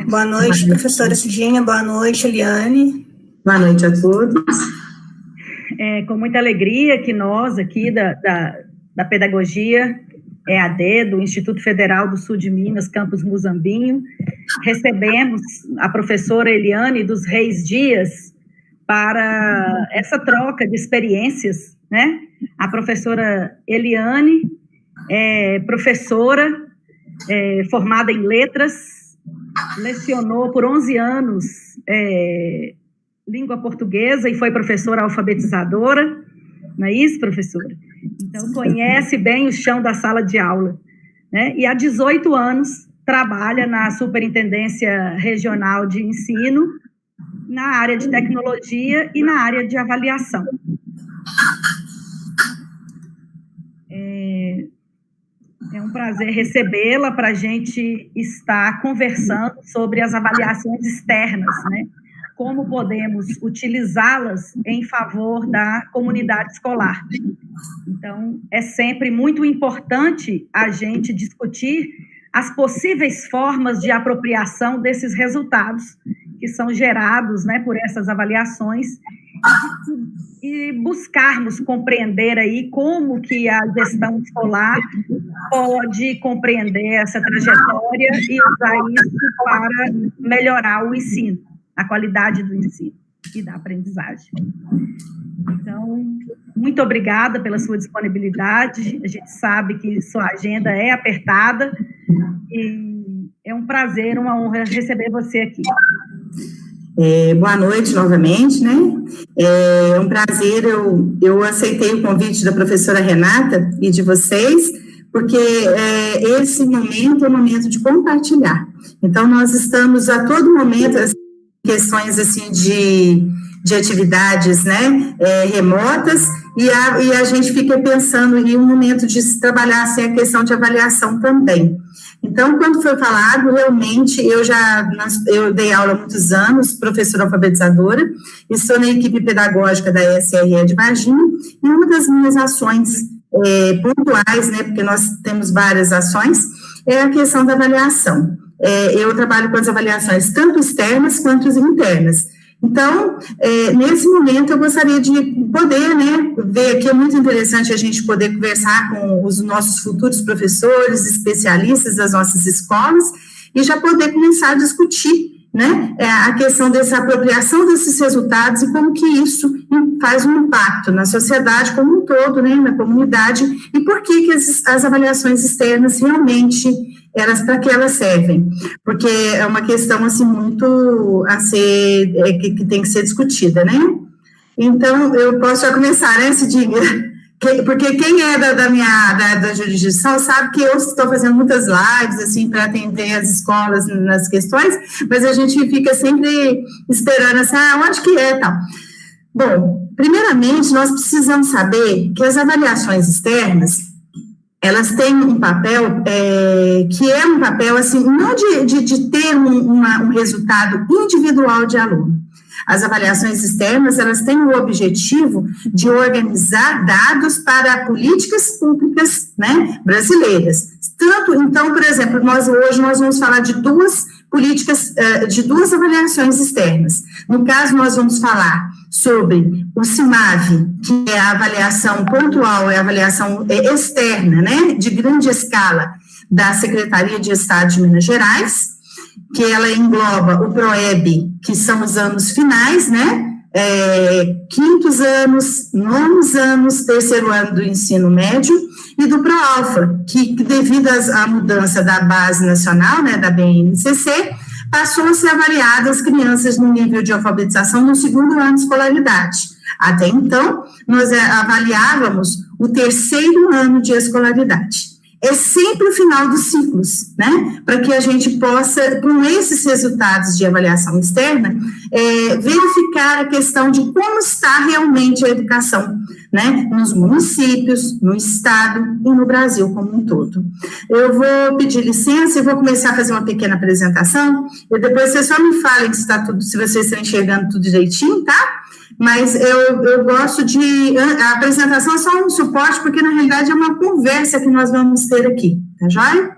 Boa noite, professora Cidinha. Boa noite, Eliane. Boa noite a todos. Com muita alegria que nós aqui da Pedagogia EAD, do Instituto Federal do Sul de Minas, Campus Muzambinho, recebemos a professora Eliane dos Reis Dias para essa troca de experiências, né? A professora Eliane é professora, formada em letras, lecionou por 11 anos língua portuguesa e foi professora alfabetizadora, não é isso, professora? Então, conhece bem o chão da sala de aula, né? E há 18 anos trabalha na Superintendência Regional de Ensino, na área de tecnologia e na área de avaliação. É um prazer recebê-la para a gente estar conversando sobre as avaliações externas, né? Como podemos utilizá-las em favor da comunidade escolar. Então, é sempre muito importante a gente discutir as possíveis formas de apropriação desses resultados que são gerados, né, por essas avaliações e buscarmos compreender aí como que a gestão escolar pode compreender essa trajetória e usar isso para melhorar o ensino, a qualidade do ensino e da aprendizagem. Então, muito obrigada pela sua disponibilidade. A gente sabe que sua agenda é apertada e é um prazer, uma honra receber você aqui. Boa noite novamente, né? É um prazer, eu aceitei o convite da professora Renata e de vocês, porque esse momento é um momento de compartilhar. Então, nós estamos a todo momento, questões assim de atividades, né, remotas, e a gente fica pensando em um momento de se trabalhar assim, a questão de avaliação também. Então, quando foi falado, realmente, eu dei aula há muitos anos, professora alfabetizadora, estou na equipe pedagógica da SRE de Varginha, e uma das minhas ações pontuais, né, porque nós temos várias ações, é a questão da avaliação. Eu trabalho com as avaliações tanto externas quanto internas. Então, nesse momento, eu gostaria de poder, né, ver que é muito interessante a gente poder conversar com os nossos futuros professores, especialistas das nossas escolas, e já poder começar a discutir, né, a questão dessa apropriação desses resultados e como que isso faz um impacto na sociedade como um todo, né, na comunidade, e por que as avaliações externas realmente para que elas servem, porque é uma questão, assim, muito a ser, que tem que ser discutida, né? Então, eu posso já começar, né, Cidinha? Porque quem é da jurisdição sabe que eu estou fazendo muitas lives, assim, para atender as escolas nas questões, mas a gente fica sempre esperando, assim, onde que é, tal. Bom, primeiramente, nós precisamos saber que as avaliações externas, elas têm um papel, que é um papel, assim, não de ter um resultado individual de aluno. As avaliações externas, elas têm o objetivo de organizar dados para políticas públicas, né, brasileiras. Então, por exemplo, hoje nós vamos falar de duas políticas, de duas avaliações externas. No caso, nós vamos falar sobre o CIMAV, que é a avaliação pontual, é a avaliação externa, né, de grande escala da Secretaria de Estado de Minas Gerais, que ela engloba o PROEB, que são os anos finais, né, quintos anos, nonos anos, terceiro ano do ensino médio, e do PROALFA, que devido à mudança da base nacional, né, da BNCC, passou a ser avaliadas as crianças no nível de alfabetização no segundo ano de escolaridade. Até então, nós avaliávamos o terceiro ano de escolaridade. É sempre o final dos ciclos, né? Para que a gente possa, com esses resultados de avaliação externa, verificar a questão de como está realmente a educação, né? Nos municípios, no estado e no Brasil como um todo. Eu vou pedir licença e vou começar a fazer uma pequena apresentação, e depois vocês só me falem se está tudo, se vocês estão enxergando tudo direitinho, tá? Mas eu gosto a apresentação é só um suporte, porque na realidade é uma conversa que nós vamos ter aqui, tá joia?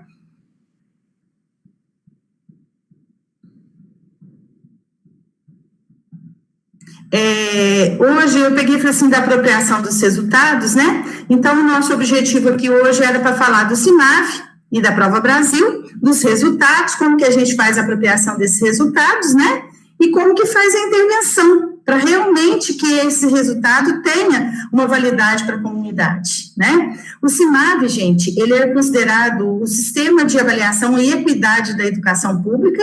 Hoje eu peguei e falei assim, da apropriação dos resultados, né? Então, o nosso objetivo aqui hoje era para falar do CIMAV e da Prova Brasil, dos resultados, como que a gente faz a apropriação desses resultados, né? E como que faz a intervenção, para realmente que esse resultado tenha uma validade para a comunidade, né? O CIMAV, gente, ele é considerado o sistema de avaliação e equidade da educação pública.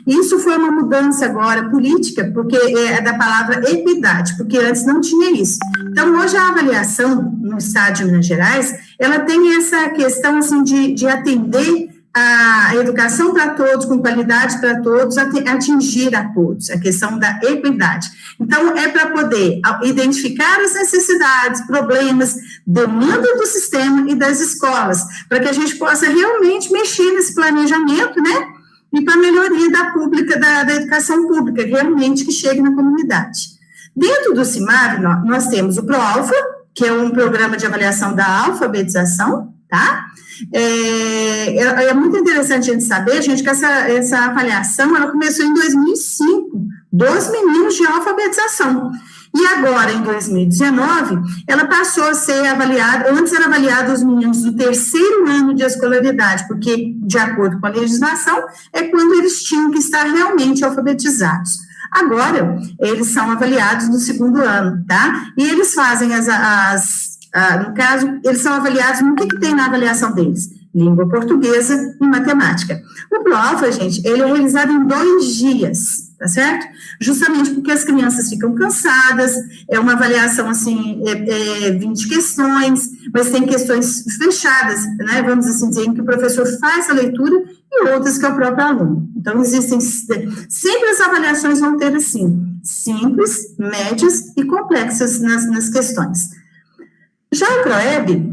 Isso foi uma mudança agora política, porque é da palavra equidade, porque antes não tinha isso. Então, hoje a avaliação no estado de Minas Gerais, ela tem essa questão, assim, de atender a educação para todos, com qualidade para todos, atingir a todos, a questão da equidade. Então, é para poder identificar as necessidades, problemas, demanda do sistema e das escolas, para que a gente possa realmente mexer nesse planejamento, né? E para a melhoria da educação pública, realmente que chegue na comunidade. Dentro do CIMAV, nós temos o ProAlfa, que é um programa de avaliação da alfabetização, tá? É muito interessante a gente saber, gente, que essa avaliação, ela começou em 2005, dos meninos de alfabetização. E agora, em 2019, ela passou a ser avaliada, antes era avaliada os meninos do terceiro ano de escolaridade, porque, de acordo com a legislação, é quando eles tinham que estar realmente alfabetizados. Agora, eles são avaliados no segundo ano, tá? E eles fazem no caso, eles são avaliados no que tem na avaliação deles? Língua portuguesa e matemática. O ProAlfa, gente, ele é realizado em 2 dias, tá certo? Justamente porque as crianças ficam cansadas, é uma avaliação, assim, 20 questões, mas tem questões fechadas, né, vamos assim dizer, em que o professor faz a leitura e outras que é o próprio aluno. Então, existem, sempre as avaliações vão ter, assim, simples, médias e complexas nas questões. Já o ProEB,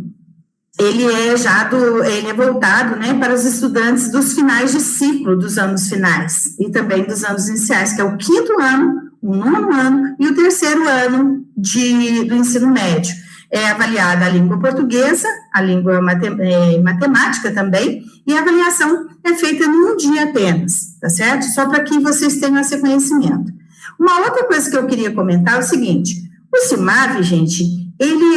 ele é voltado, né, para os estudantes dos finais de ciclo, dos anos finais, e também dos anos iniciais, que é o 5º ano, o 9º ano e o 3º ano do ensino médio. É avaliada a língua portuguesa, a língua matemática também, e a avaliação é feita num dia apenas, tá certo? Só para que vocês tenham esse conhecimento. Uma outra coisa que eu queria comentar é o seguinte, o CIMAV, gente, ele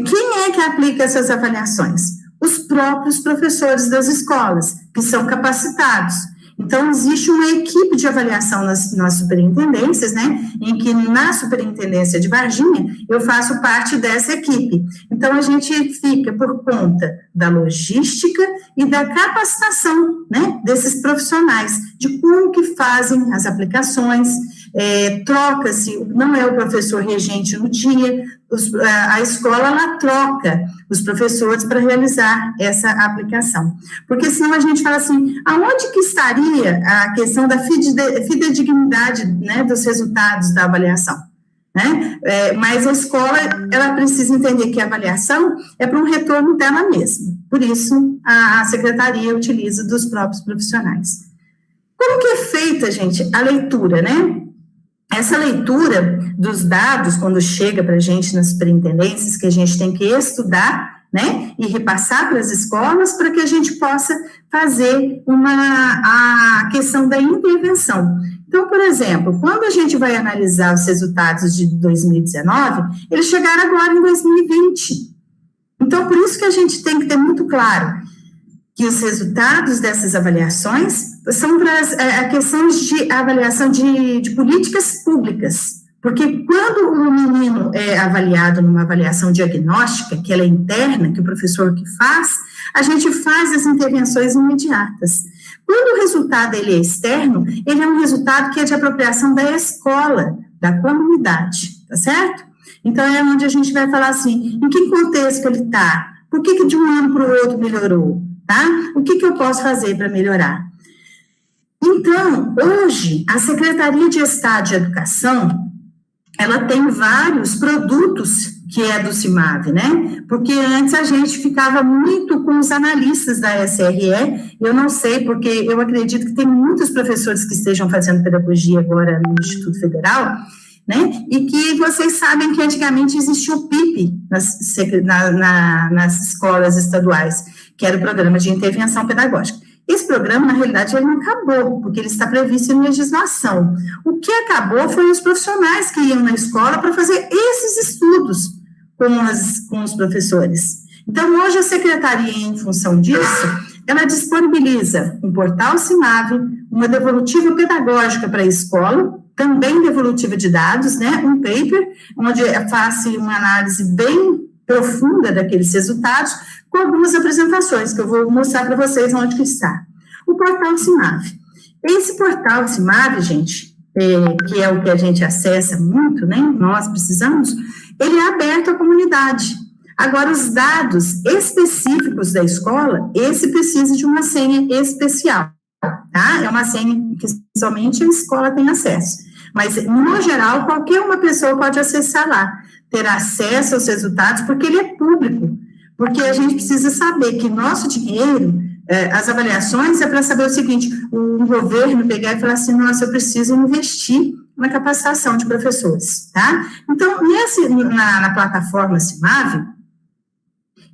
quem é que aplica essas avaliações? Os próprios professores das escolas, que são capacitados. Então, existe uma equipe de avaliação nas superintendências, né, em que na superintendência de Varginha, eu faço parte dessa equipe. Então, a gente fica por conta da logística e da capacitação, né, desses profissionais, de como que fazem as aplicações, troca-se, não é o professor regente no dia, a escola, ela troca os professores para realizar essa aplicação, porque senão a gente fala assim, aonde que estaria a questão da fidedignidade, né, dos resultados da avaliação, né, mas a escola, ela precisa entender que a avaliação é para um retorno dela mesma, por isso a secretaria utiliza dos próprios profissionais. Como que é feita, gente, a leitura, né? Essa leitura dos dados, quando chega para a gente nas superintendências, que a gente tem que estudar, né, e repassar para as escolas, para que a gente possa fazer a questão da intervenção. Então, por exemplo, quando a gente vai analisar os resultados de 2019, eles chegaram agora em 2020. Então, por isso que a gente tem que ter muito claro que os resultados dessas avaliações são para questões de avaliação de políticas públicas, porque quando o menino é avaliado numa avaliação diagnóstica, que ela é interna, que o professor que faz, a gente faz as intervenções imediatas. Quando o resultado ele é externo, ele é um resultado que é de apropriação da escola, da comunidade, tá certo? Então, é onde a gente vai falar assim, em que contexto ele está? Por que de um ano para o outro melhorou? Tá? O que eu posso fazer para melhorar? Então, hoje, a Secretaria de Estado de Educação, ela tem vários produtos que é do CIMAV, né? Porque antes a gente ficava muito com os analistas da SRE, eu não sei, porque eu acredito que tem muitos professores que estejam fazendo pedagogia agora no Instituto Federal, né? E que vocês sabem que antigamente existia o PIP nas escolas estaduais, que era o Programa de Intervenção Pedagógica. Esse programa, na realidade, ele não acabou, porque ele está previsto em legislação. O que acabou foi os profissionais que iam na escola para fazer esses estudos com os professores. Então, hoje a secretaria, em função disso, ela disponibiliza um portal CIMAVE, uma devolutiva pedagógica para a escola, também devolutiva de dados, né, um paper, onde faço uma análise bem profunda daqueles resultados, com algumas apresentações, que eu vou mostrar para vocês onde que está. O portal CIMAVE. Esse portal CIMAVE, gente, que é o que a gente acessa muito, né, nós precisamos, ele é aberto à comunidade. Agora, os dados específicos da escola, esse precisa de uma senha especial, tá? É uma senha que somente a escola tem acesso. Mas, no geral, qualquer uma pessoa pode acessar lá, ter acesso aos resultados, porque ele é público. Porque a gente precisa saber que nosso dinheiro, as avaliações, é para saber o seguinte, o governo pegar e falar assim, nossa, eu preciso investir na capacitação de professores, tá? Então, na plataforma CIMAVE,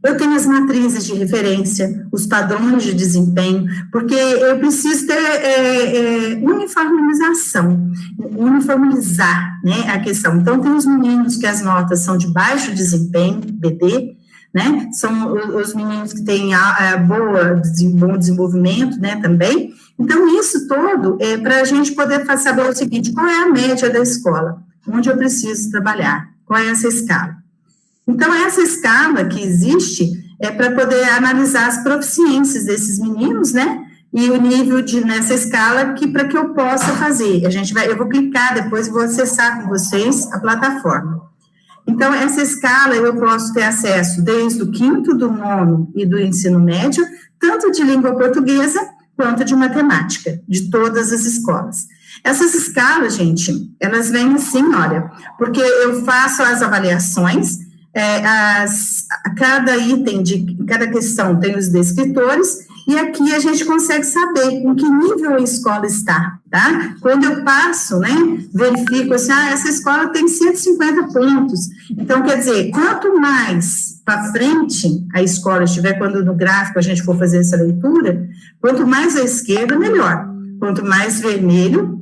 eu tenho as matrizes de referência, os padrões de desempenho, porque eu preciso ter uniformizar, né, a questão. Então, tem os meninos que as notas são de baixo desempenho, BD, né, são os meninos que têm bom desenvolvimento, né, também. Então, isso todo é para a gente poder saber o seguinte, qual é a média da escola, onde eu preciso trabalhar, qual é essa escala. Então, essa escala que existe é para poder analisar as proficiências desses meninos, né, e o nível nessa escala para que eu possa fazer. Eu vou clicar depois e vou acessar com vocês a plataforma. Então, essa escala eu posso ter acesso desde o 5º, do 9º e do ensino médio, tanto de língua portuguesa quanto de matemática, de todas as escolas. Essas escalas, gente, elas vêm assim, olha, porque eu faço as avaliações, cada item cada questão tem os descritores, e aqui a gente consegue saber em que nível a escola está, tá? Quando eu passo, né, verifico assim, essa escola tem 150 pontos, então, quer dizer, quanto mais para frente a escola estiver, quando no gráfico a gente for fazer essa leitura, quanto mais à esquerda, melhor, quanto mais vermelho,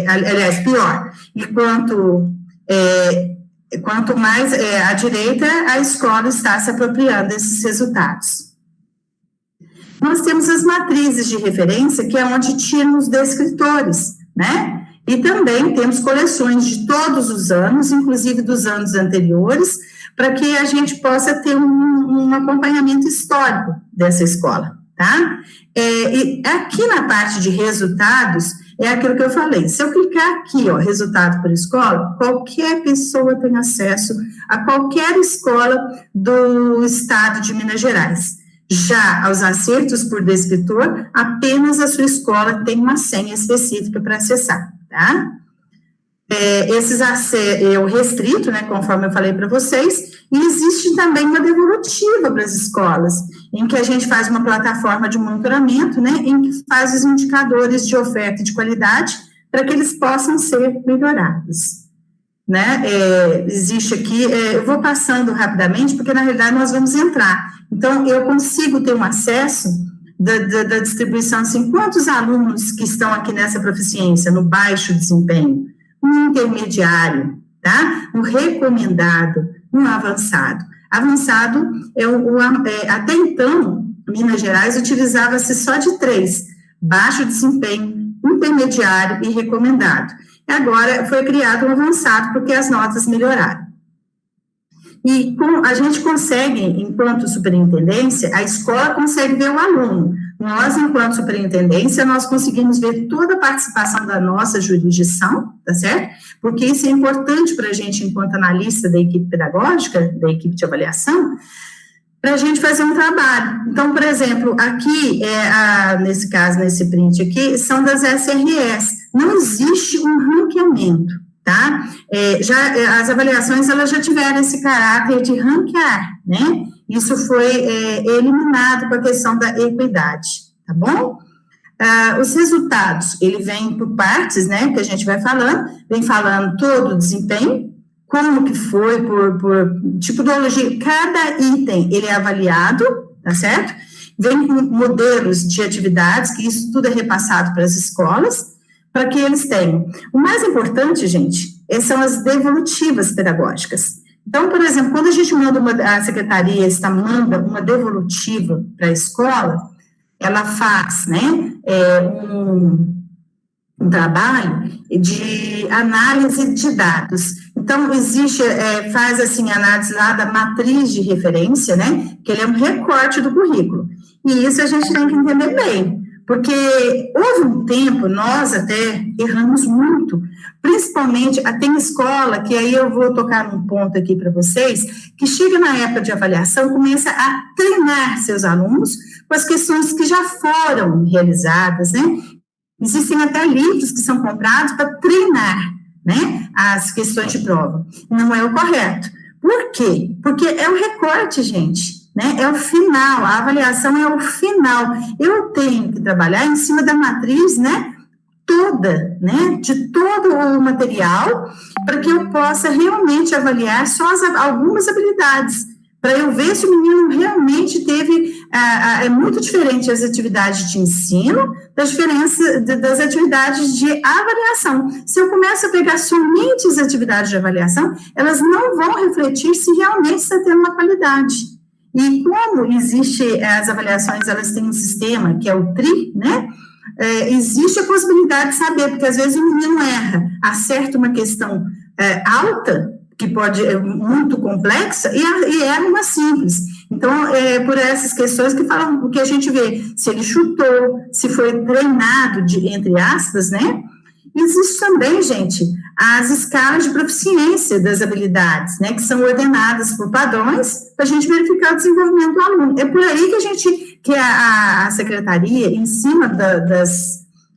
aliás, pior, e quanto mais à direita, a escola está se apropriando desses resultados. Nós temos as matrizes de referência, que é onde tiram os descritores, né? E também temos coleções de todos os anos, inclusive dos anos anteriores, para que a gente possa ter um acompanhamento histórico dessa escola, tá? E aqui na parte de resultados, é aquilo que eu falei, se eu clicar aqui, ó, resultado por escola, qualquer pessoa tem acesso a qualquer escola do estado de Minas Gerais. Já aos acertos por descritor, apenas a sua escola tem uma senha específica para acessar, tá? Eu restrito, né, conforme eu falei para vocês, e existe também uma devolutiva para as escolas, em que a gente faz uma plataforma de monitoramento, né, em que faz os indicadores de oferta e de qualidade para que eles possam ser melhorados, né? Existe aqui, eu vou passando rapidamente, porque na realidade nós vamos entrar. Então, eu consigo ter um acesso da distribuição, assim, quantos alunos que estão aqui nessa proficiência, no baixo desempenho, um intermediário, tá? Um recomendado, um avançado. Avançado, até então, Minas Gerais utilizava-se só de 3, baixo desempenho, intermediário e recomendado. Agora foi criado um avançado, porque as notas melhoraram. E a gente consegue, enquanto superintendência, a escola consegue ver o aluno. Nós, enquanto superintendência, nós conseguimos ver toda a participação da nossa jurisdição, tá certo? Porque isso é importante para a gente, enquanto analista da equipe pedagógica, da equipe de avaliação, para a gente fazer um trabalho. Então, por exemplo, aqui, nesse caso, nesse print aqui, são das SRS. Não existe um ranqueamento, tá? As avaliações, elas já tiveram esse caráter de ranquear, né? Isso foi eliminado com a questão da equidade, tá bom? Os resultados, ele vem por partes, né, que a gente vem falando todo o desempenho, como que foi, por tipologia, cada item, ele é avaliado, tá certo? vem com modelos de atividades, que isso tudo é repassado para as escolas, para que eles tenham. O mais importante, gente, são as devolutivas pedagógicas. Então, por exemplo, quando a gente a secretaria manda uma devolutiva para a escola, ela faz, né, um trabalho de análise de dados. Então, faz assim, análise lá da matriz de referência, né, que ele é um recorte do currículo. E isso a gente tem que entender bem, porque houve um tempo, nós até erramos muito, principalmente, tem escola, que aí eu vou tocar num ponto aqui para vocês, que chega na época de avaliação, começa a treinar seus alunos com as questões que já foram realizadas, né? Existem até livros que são comprados para treinar, né, as questões de prova. Não é o correto. Por quê? Porque é o recorte, gente, né? É o final, a avaliação é o final. Eu tenho que trabalhar em cima da matriz, né, toda, né, de todo o material, para que eu possa realmente avaliar só algumas habilidades, para eu ver se o menino realmente teve, é muito diferente as atividades de ensino, das atividades de avaliação. Se eu começo a pegar somente as atividades de avaliação, elas não vão refletir se realmente está tendo uma qualidade. E como existe, as avaliações, elas têm um sistema, que é o TRI, né, existe a possibilidade de saber, porque às vezes o menino erra, acerta uma questão alta, que pode muito complexa, e é uma simples. Então, por essas questões que falam, o que a gente vê, se ele chutou, se foi treinado, entre aspas, né? Existe também, gente, as escalas de proficiência das habilidades, né, que são ordenadas por padrões, para a gente verificar o desenvolvimento do aluno. É por aí que a secretaria, em cima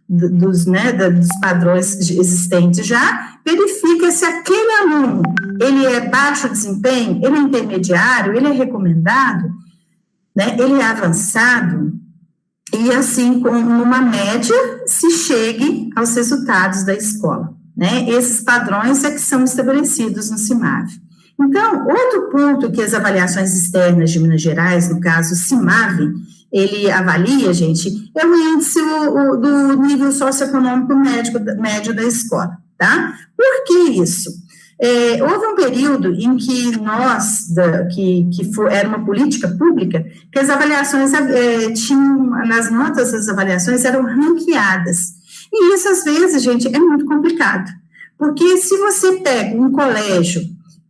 dos padrões existentes já, verifica se aquele aluno, ele é baixo desempenho, ele é intermediário, ele é recomendado, né, ele é avançado, e assim, com uma média, se chegue aos resultados da escola, né? Esses padrões é que são estabelecidos no CIMAV. Então, outro ponto que as avaliações externas de Minas Gerais, no caso o CIMAV, ele avalia, gente, é o índice do nível socioeconômico médio da escola, tá? Por que isso? Houve um período em que era uma política pública, que as avaliações nas notas das avaliações eram ranqueadas. E isso, às vezes, gente, é muito complicado. Porque se você pega um colégio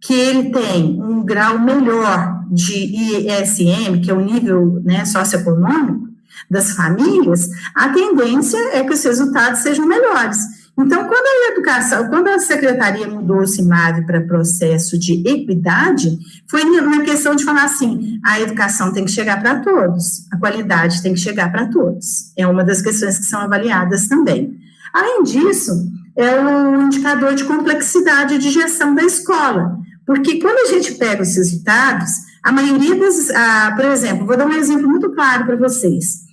que ele tem um grau melhor de ISM, que é o nível, né, socioeconômico das famílias, a tendência é que os resultados sejam melhores. Então, quando a secretaria mudou o CIMAV para processo de equidade, foi na questão de falar assim, a educação tem que chegar para todos, a qualidade tem que chegar para todos. É uma das questões que são avaliadas também. Além disso, é o indicador de complexidade de gestão da escola, porque quando a gente pega os resultados, a maioria por exemplo, vou dar um exemplo muito claro para vocês.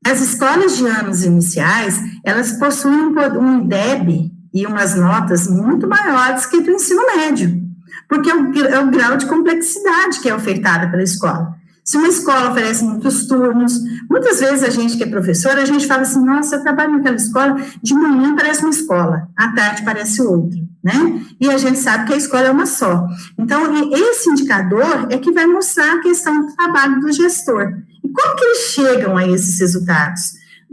As escolas de anos iniciais, elas possuem um IDEB e umas notas muito maiores que do ensino médio, porque é o grau de complexidade que é ofertada pela escola. Se uma escola oferece muitos turnos, muitas vezes a gente que é professora, a gente fala assim, nossa, eu trabalho naquela escola, de manhã parece uma escola, à tarde parece outra, né? E a gente sabe que a escola é uma só. Então, esse indicador é que vai mostrar a questão do trabalho do gestor. E como que eles chegam a esses resultados?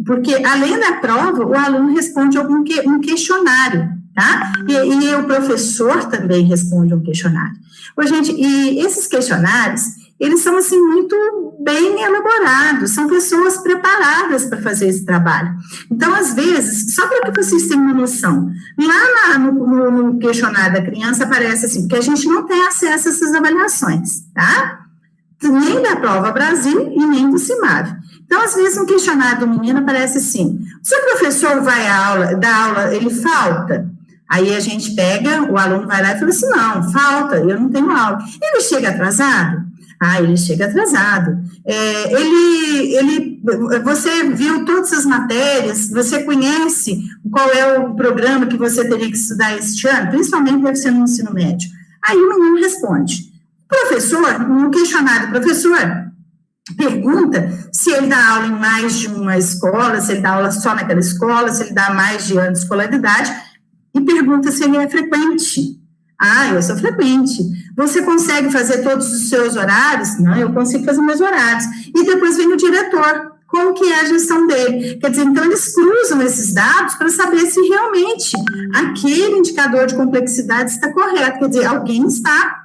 Porque, além da prova, o aluno responde um questionário, tá? E o professor também responde um questionário. Gente, e esses questionários, eles são, assim, muito bem elaborados, são pessoas preparadas para fazer esse trabalho. Então, às vezes, só para que vocês tenham uma noção, lá no questionário da criança aparece assim, porque a gente não tem acesso a essas avaliações, tá? Nem da Prova Brasil e nem do CIMAV. Então, às vezes, no questionário do menino aparece assim, o seu professor vai dar aula, ele falta? Aí a gente pega, o aluno vai lá e fala assim, não, falta, eu não tenho aula. Ele chega atrasado? Ele chega atrasado. Você viu todas as matérias, você conhece qual é o programa que você teria que estudar este ano, principalmente deve ser no ensino médio. Aí o menino responde, professor, no questionário, professor, pergunta se ele dá aula em mais de uma escola, se ele dá aula só naquela escola, se ele dá mais de anos de escolaridade, e pergunta se ele é frequente. Ah, eu sou frequente. Você consegue fazer todos os seus horários? Não, eu consigo fazer meus horários. E depois vem o diretor, como que é a gestão dele. Quer dizer, então eles cruzam esses dados para saber se realmente aquele indicador de complexidade está correto. Quer dizer, alguém está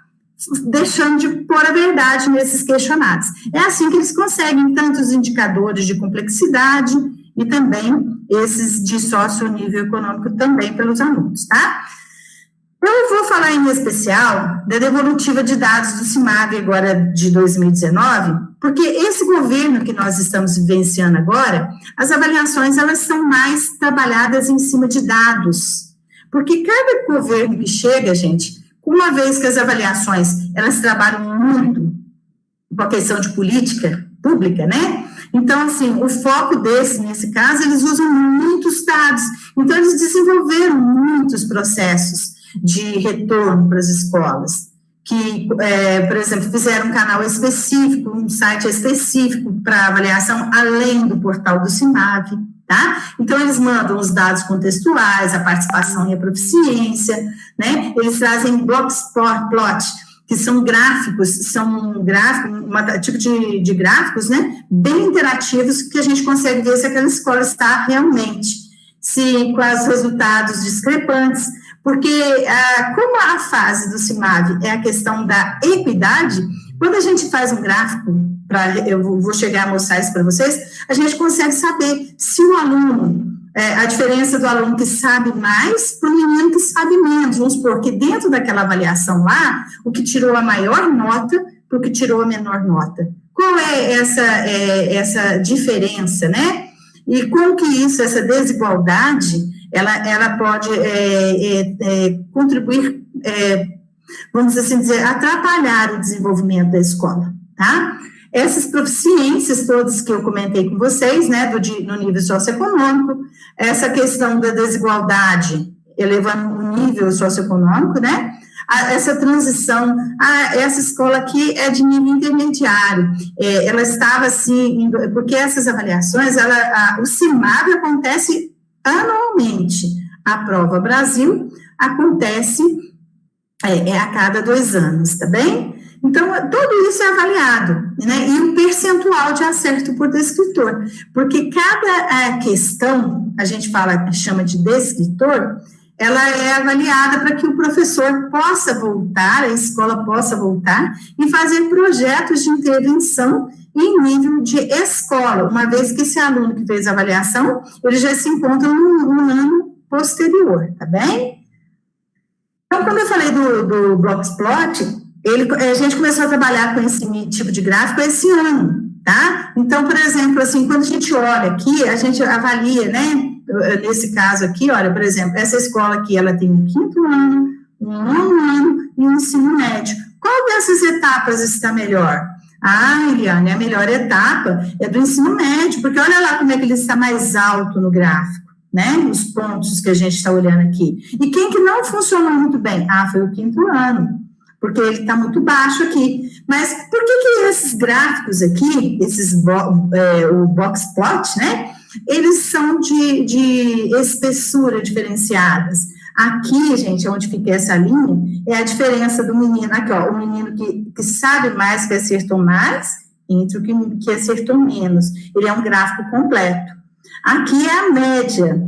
deixando de pôr a verdade nesses questionários. É assim que eles conseguem tantos indicadores de complexidade e também esses de sócio-nível econômico também pelos alunos, tá? Eu vou falar em especial da devolutiva de dados do CIMAV agora de 2019, porque esse governo que nós estamos vivenciando agora, as avaliações, elas são mais trabalhadas em cima de dados, porque cada governo que chega, gente, uma vez que as avaliações, elas trabalham muito com a questão de política pública, né? Então, assim, o foco nesse caso, eles usam muitos dados, então eles desenvolveram muitos processos de retorno para as escolas, que, por exemplo, fizeram um canal específico, um site específico para avaliação, além do portal do CIMAV, tá? Então, eles mandam os dados contextuais, a participação e a proficiência, né? Eles trazem Blockplot, que são gráficos, tipo de gráficos, né? Bem interativos, que a gente consegue ver se aquela escola está realmente, se quais os resultados discrepantes, porque como a fase do CIMAV é a questão da equidade, quando a gente faz um gráfico, eu vou chegar a mostrar isso para vocês, a gente consegue saber se o aluno, a diferença do aluno que sabe mais para o menino que sabe menos. Vamos supor que dentro daquela avaliação lá, o que tirou a maior nota para o que tirou a menor nota. Qual é essa diferença, né? E como que isso, essa desigualdade, ela pode contribuir, vamos assim dizer, atrapalhar o desenvolvimento da escola, tá? Essas proficiências todas que eu comentei com vocês, né, no nível socioeconômico, essa questão da desigualdade, elevando o nível socioeconômico, né, essa transição, essa escola aqui é de nível intermediário, ela estava assim, porque essas avaliações, o CIMAV acontece anualmente, a Prova Brasil acontece a cada 2 anos, tá bem? Então, tudo isso é avaliado, né? E o percentual de acerto por descritor, porque cada questão, a gente chama de descritor, ela é avaliada para que o professor possa voltar, a escola possa voltar e fazer projetos de intervenção em nível de escola, uma vez que esse aluno que fez a avaliação, ele já se encontra no ano posterior, tá bem? Então, quando eu falei do Blockplot, a gente começou a trabalhar com esse tipo de gráfico esse ano, tá? Então, por exemplo, assim, quando a gente olha aqui, a gente avalia, né? Nesse caso aqui, olha, por exemplo, essa escola aqui, ela tem um 5º ano, um 9º ano e um ensino médio. Qual dessas etapas está melhor? Eliane, a melhor etapa é do ensino médio, porque olha lá como é que ele está mais alto no gráfico, né? Os pontos que a gente está olhando aqui. E quem que não funcionou muito bem? Foi o 5º ano, porque ele está muito baixo aqui. Mas por que esses gráficos aqui, o boxplot, né? Eles são de espessura diferenciadas. Aqui, gente, onde fica essa linha, é a diferença do menino, aqui, ó, o menino que sabe mais, que acertou mais, entre o que acertou menos. Ele é um gráfico completo. Aqui é a média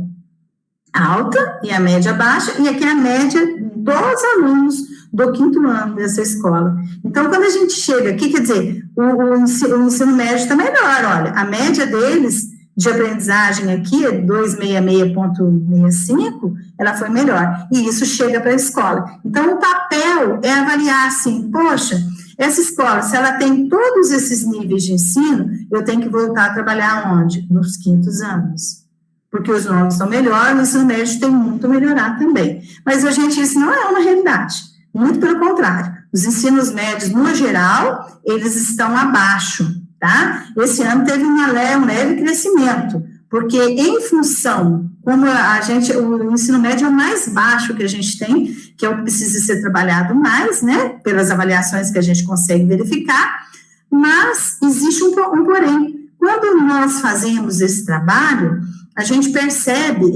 alta e a média baixa, e aqui é a média dos alunos do 5º ano dessa escola. Então, quando a gente chega aqui, quer dizer, o ensino médio está melhor, olha, a média deles de aprendizagem aqui, 266.65, ela foi melhor, e isso chega para a escola. Então, o papel é avaliar assim, poxa, essa escola, se ela tem todos esses níveis de ensino, eu tenho que voltar a trabalhar onde? Nos 5º anos. Porque os nomes estão melhores, o ensino médio tem muito a melhorar também. Mas, gente, isso não é uma realidade. Muito pelo contrário. Os ensinos médios, no geral, eles estão abaixo, tá? Esse ano teve um leve crescimento, porque em função, como o ensino médio é o mais baixo que a gente tem, que é o que precisa ser trabalhado mais, né? Pelas avaliações que a gente consegue verificar, Mas existe um porém. Quando nós fazemos esse trabalho, a gente percebe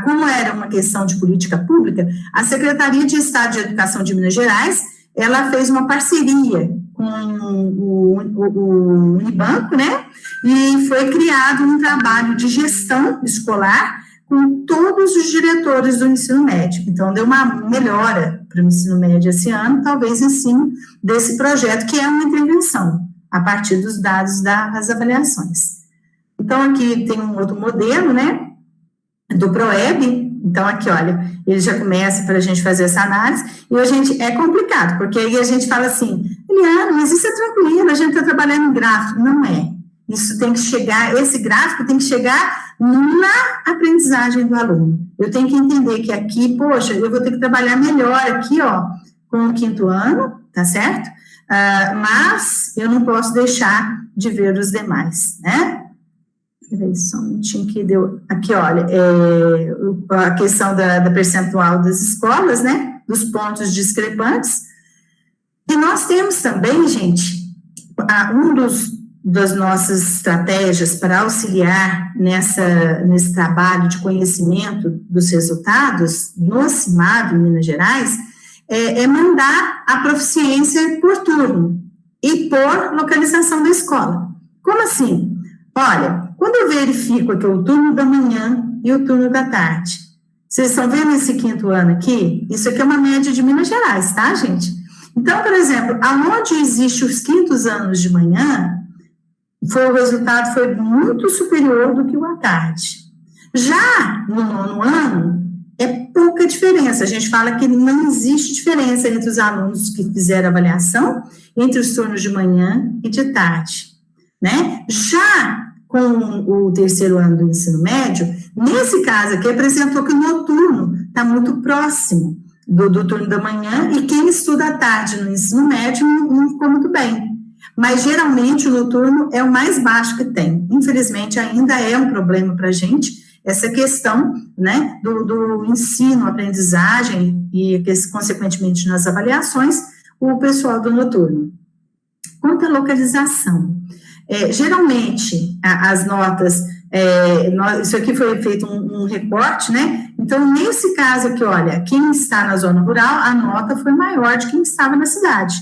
como era uma questão de política pública, a Secretaria de Estado de Educação de Minas Gerais, ela fez uma parceria com o Unibanco, né? E foi criado um trabalho de gestão escolar com todos os diretores do ensino médio. Então, deu uma melhora para o ensino médio esse ano, talvez em cima desse projeto, que é uma intervenção, a partir dos dados das avaliações. Então, aqui tem um outro modelo, né, do PROEB. Então, aqui, olha, ele já começa para a gente fazer essa análise, e a gente, é complicado, porque aí a gente fala assim, Eliana, mas isso é tranquilo, a gente está trabalhando em gráfico. Não é. Isso tem que chegar, esse gráfico tem que chegar na aprendizagem do aluno. Eu tenho que entender que aqui, poxa, eu vou ter que trabalhar melhor aqui, ó, com o 5º ano, tá certo? Mas eu não posso deixar de ver os demais, né? Peraí, só um minutinho que deu. Aqui, olha, a questão da percentual das escolas, né? Dos pontos discrepantes. E nós temos também, gente, das nossas estratégias para auxiliar nesse trabalho de conhecimento dos resultados no CIMAD, em Minas Gerais, é mandar a proficiência por turno e por localização da escola. Como assim? Olha, quando eu verifico aqui o turno da manhã e o turno da tarde, vocês estão vendo esse 5º ano aqui? Isso aqui é uma média de Minas Gerais, tá, gente? Então, por exemplo, aonde existe os 5º anos de manhã, o resultado foi muito superior do que o à tarde. Já no 9º ano, é pouca diferença. A gente fala que não existe diferença entre os alunos que fizeram avaliação, entre os turnos de manhã e de tarde, né? Já com o 3º ano do ensino médio, nesse caso aqui, apresentou que o noturno está muito próximo do turno da manhã, e quem estuda à tarde no ensino médio não ficou muito bem. Mas, geralmente, o noturno é o mais baixo que tem. Infelizmente, ainda é um problema para a gente, essa questão, né, do ensino, aprendizagem e, consequentemente, nas avaliações, o pessoal do noturno. Quanto à localização, geralmente, as notas, isso aqui foi feito um recorte, né? Então, nesse caso aqui, olha, quem está na zona rural, a nota foi maior de quem estava na cidade.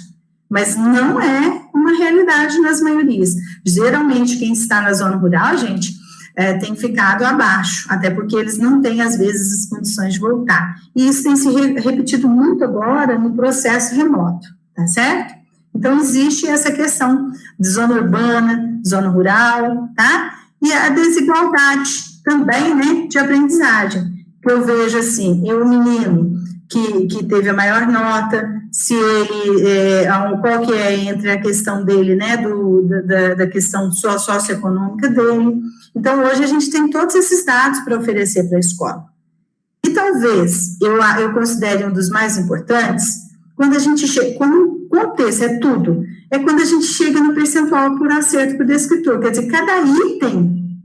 Mas não é uma realidade nas maiorias. Geralmente, quem está na zona rural, gente, tem ficado abaixo, até porque eles não têm, às vezes, as condições de voltar. E isso tem se repetido muito agora no processo remoto, tá certo? Então, existe essa questão de zona urbana, zona rural, tá? E a desigualdade também, né, de aprendizagem. Que eu vejo assim, o menino que teve a maior nota, se ele, qual que é entre a questão dele, né, da questão socioeconômica dele. Então, hoje a gente tem todos esses dados para oferecer para a escola. E talvez eu considere um dos mais importantes, quando a gente chega, como contexto, é tudo, é quando a gente chega no percentual por acerto por descritor, quer dizer, cada item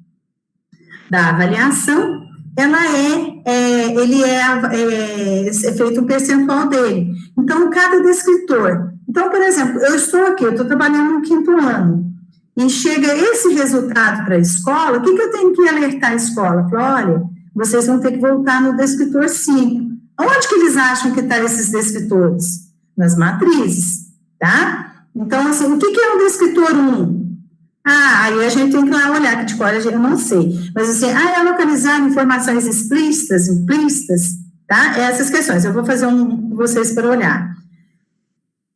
da avaliação, ele é feito um percentual dele. Então, cada descritor. Então, por exemplo, eu estou aqui, eu estou trabalhando no 5º ano, e chega esse resultado para a escola, o que eu tenho que alertar a escola? Olha, vocês vão ter que voltar no descritor 5. Onde que eles acham que estão esses descritores? Nas matrizes, tá? Então, assim, o que é um descritor 1? Aí a gente tem que ir lá olhar, que de cor eu não sei. Mas assim, é localizar informações explícitas, implícitas, tá? Essas questões, eu vou fazer com vocês para olhar.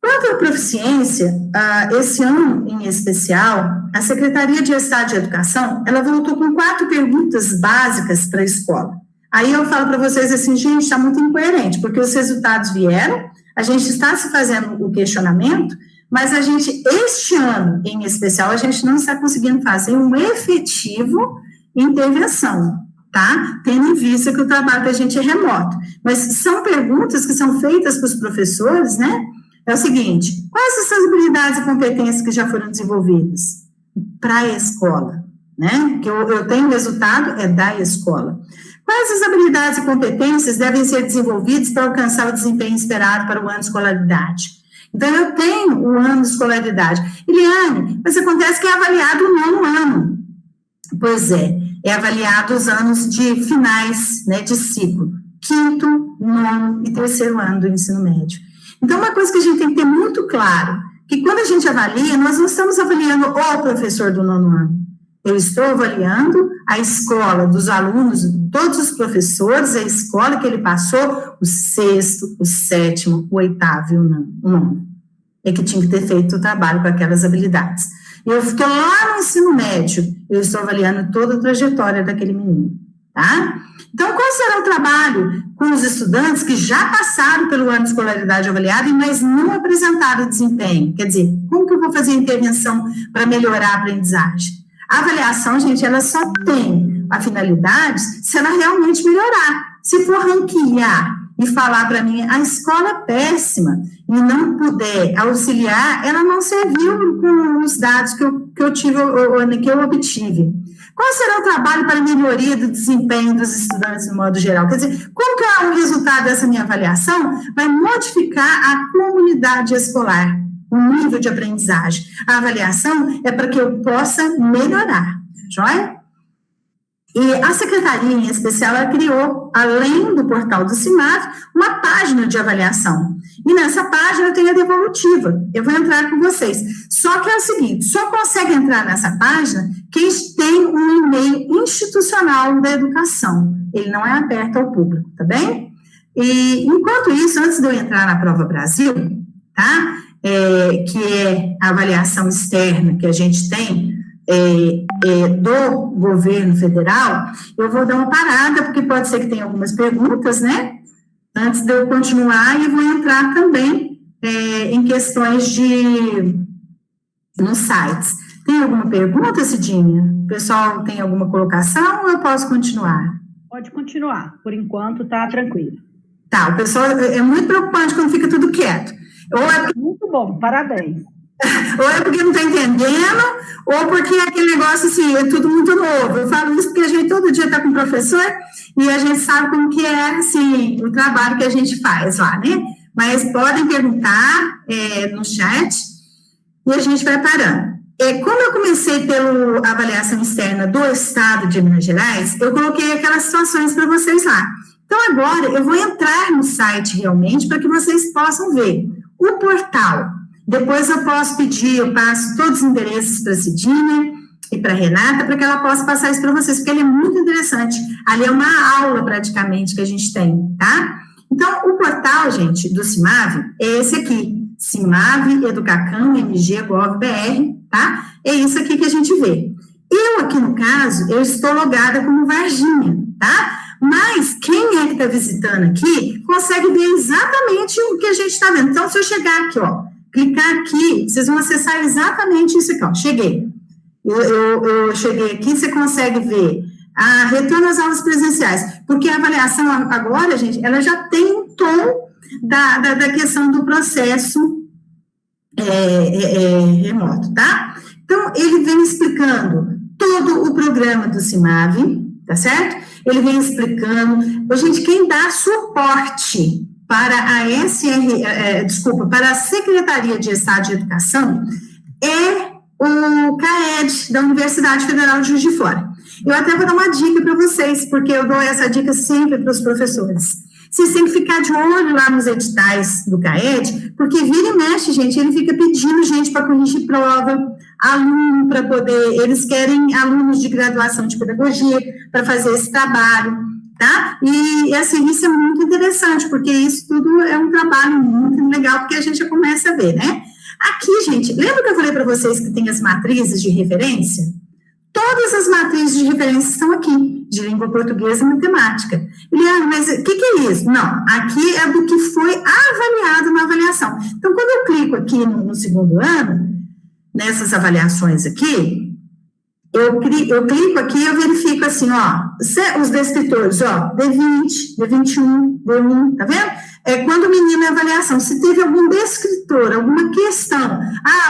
Quanto à proficiência, esse ano em especial, a Secretaria de Estado de Educação, ela voltou com 4 perguntas básicas para a escola. Aí eu falo para vocês assim, gente, está muito incoerente, porque os resultados vieram, a gente está se fazendo o questionamento, mas a gente, este ano em especial, a gente não está conseguindo fazer um efetivo intervenção, tá? Tendo em vista que o trabalho da gente é remoto. Mas são perguntas que são feitas para os professores, né? É o seguinte, quais essas habilidades e competências que já foram desenvolvidas para a escola, né? Que eu tenho o resultado, é da escola. Quais as habilidades e competências devem ser desenvolvidas para alcançar o desempenho esperado para o ano de escolaridade? Então, eu tenho o ano de escolaridade. Eliane, mas acontece que é avaliado o 9º ano. Pois é avaliado os anos de finais, né, de ciclo. 5º, 9º e 3º ano do ensino médio. Então, uma coisa que a gente tem que ter muito claro, que quando a gente avalia, nós não estamos avaliando o professor do 9º ano. Eu estou avaliando a escola dos alunos, todos os professores, a escola que ele passou, o 6º, o 7º, o 8º e o 9º. É que tinha que ter feito o trabalho com aquelas habilidades. Eu fiquei lá no ensino médio, eu estou avaliando toda a trajetória daquele menino, tá? Então, qual será o trabalho com os estudantes que já passaram pelo ano de escolaridade avaliada, mas não apresentaram desempenho? Quer dizer, como que eu vou fazer a intervenção para melhorar a aprendizagem? A avaliação, gente, ela só tem a finalidade se ela realmente melhorar. Se for ranquear e falar para mim, a escola é péssima, e não puder auxiliar, ela não serviu com os dados que eu obtive. Qual será o trabalho para a melhoria do desempenho dos estudantes no modo geral? Quer dizer, como que o resultado dessa minha avaliação vai modificar a comunidade escolar, o nível de aprendizagem? A avaliação é para que eu possa melhorar, joia? E a secretaria, em especial, ela criou, além do portal do CIMAV, uma página de avaliação. E nessa página tem a devolutiva. Eu vou entrar com vocês. Só que é o seguinte, só consegue entrar nessa página quem tem um e-mail institucional da educação. Ele não é aberto ao público, tá bem? E, enquanto isso, antes de eu entrar na Prova Brasil, tá? Que é a avaliação externa que a gente tem, do governo federal, eu vou dar uma parada, porque pode ser que tenha algumas perguntas, né, antes de eu continuar, e vou entrar também em questões nos sites. Tem alguma pergunta, Cidinha? O pessoal tem alguma colocação ou eu posso continuar? Pode continuar, por enquanto tá tranquilo. Tá, o pessoal é muito preocupante quando fica tudo quieto. Muito bom, parabéns. Ou é porque não está entendendo, ou porque aquele negócio, assim, é tudo muito novo. Eu falo isso porque a gente todo dia está com o professor e a gente sabe como que é, assim, o trabalho que a gente faz lá, né? Mas podem perguntar no chat e a gente vai parando. Como eu comecei pela avaliação externa do Estado de Minas Gerais, eu coloquei aquelas situações para vocês lá. Então, agora, eu vou entrar no site realmente para que vocês possam ver o portal. Depois eu posso pedir, eu passo todos os endereços para a Cidinha e para a Renata, para que ela possa passar isso para vocês, porque ele é muito interessante. Ali é uma aula, praticamente, que a gente tem, tá? Então, o portal, gente, do CIMAV é esse aqui, CIMAV, Educacam, MG, Gov.br, tá? É isso aqui que a gente vê. Eu, aqui no caso, eu estou logada como Varginha, tá? Mas quem é que está visitando aqui consegue ver exatamente o que a gente está vendo. Então, se eu chegar aqui, ó, clicar aqui, vocês vão acessar exatamente isso aqui, ó, cheguei. Eu cheguei aqui, você consegue ver retorno às aulas presenciais, porque a avaliação agora, gente, ela já tem um tom da questão do processo remoto, tá? Então, ele vem explicando todo o programa do CIMAV, tá certo? Ele vem explicando, gente, quem dá suporte para para a Secretaria de Estado de Educação é o CAED, da Universidade Federal de Juiz de Fora. Eu até vou dar uma dica para vocês, porque eu dou essa dica sempre para os professores. Vocês têm que ficar de olho lá nos editais do CAED, porque vira e mexe, gente, ele fica pedindo gente para corrigir prova, aluno para poder, eles querem alunos de graduação de pedagogia para fazer esse trabalho, tá? E, assim, isso é muito interessante, porque isso tudo é um trabalho muito legal, porque a gente já começa a ver, né? Aqui, gente, lembra que eu falei para vocês que tem as matrizes de referência? Todas as matrizes de referência estão aqui, de língua portuguesa e matemática. Eliane, mas o que é isso? Não, aqui é do que foi avaliado na avaliação. Então, quando eu clico aqui no segundo ano, nessas avaliações aqui, eu clico aqui e eu verifico assim, ó, os descritores, ó, D20, D21, D1, tá vendo? Quando o menino é avaliação, se teve algum descritor, alguma questão,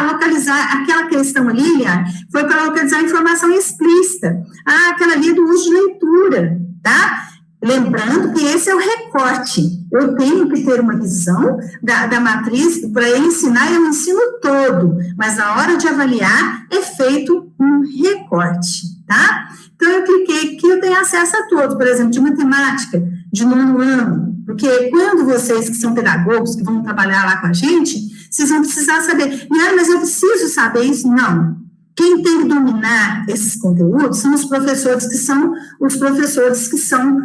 localizar aquela questão ali, foi para localizar a informação explícita, aquela ali do uso de leitura, tá? Lembrando que esse é o recorte. Eu tenho que ter uma visão da matriz para ensinar, eu ensino todo, mas na hora de avaliar é feito um recorte, tá? Então, eu cliquei aqui, eu tenho acesso a todos, por exemplo, de matemática, de 9º ano, porque quando vocês que são pedagogos, que vão trabalhar lá com a gente, vocês vão precisar saber, mas eu preciso saber isso? Não. Quem tem que dominar esses conteúdos são os professores que são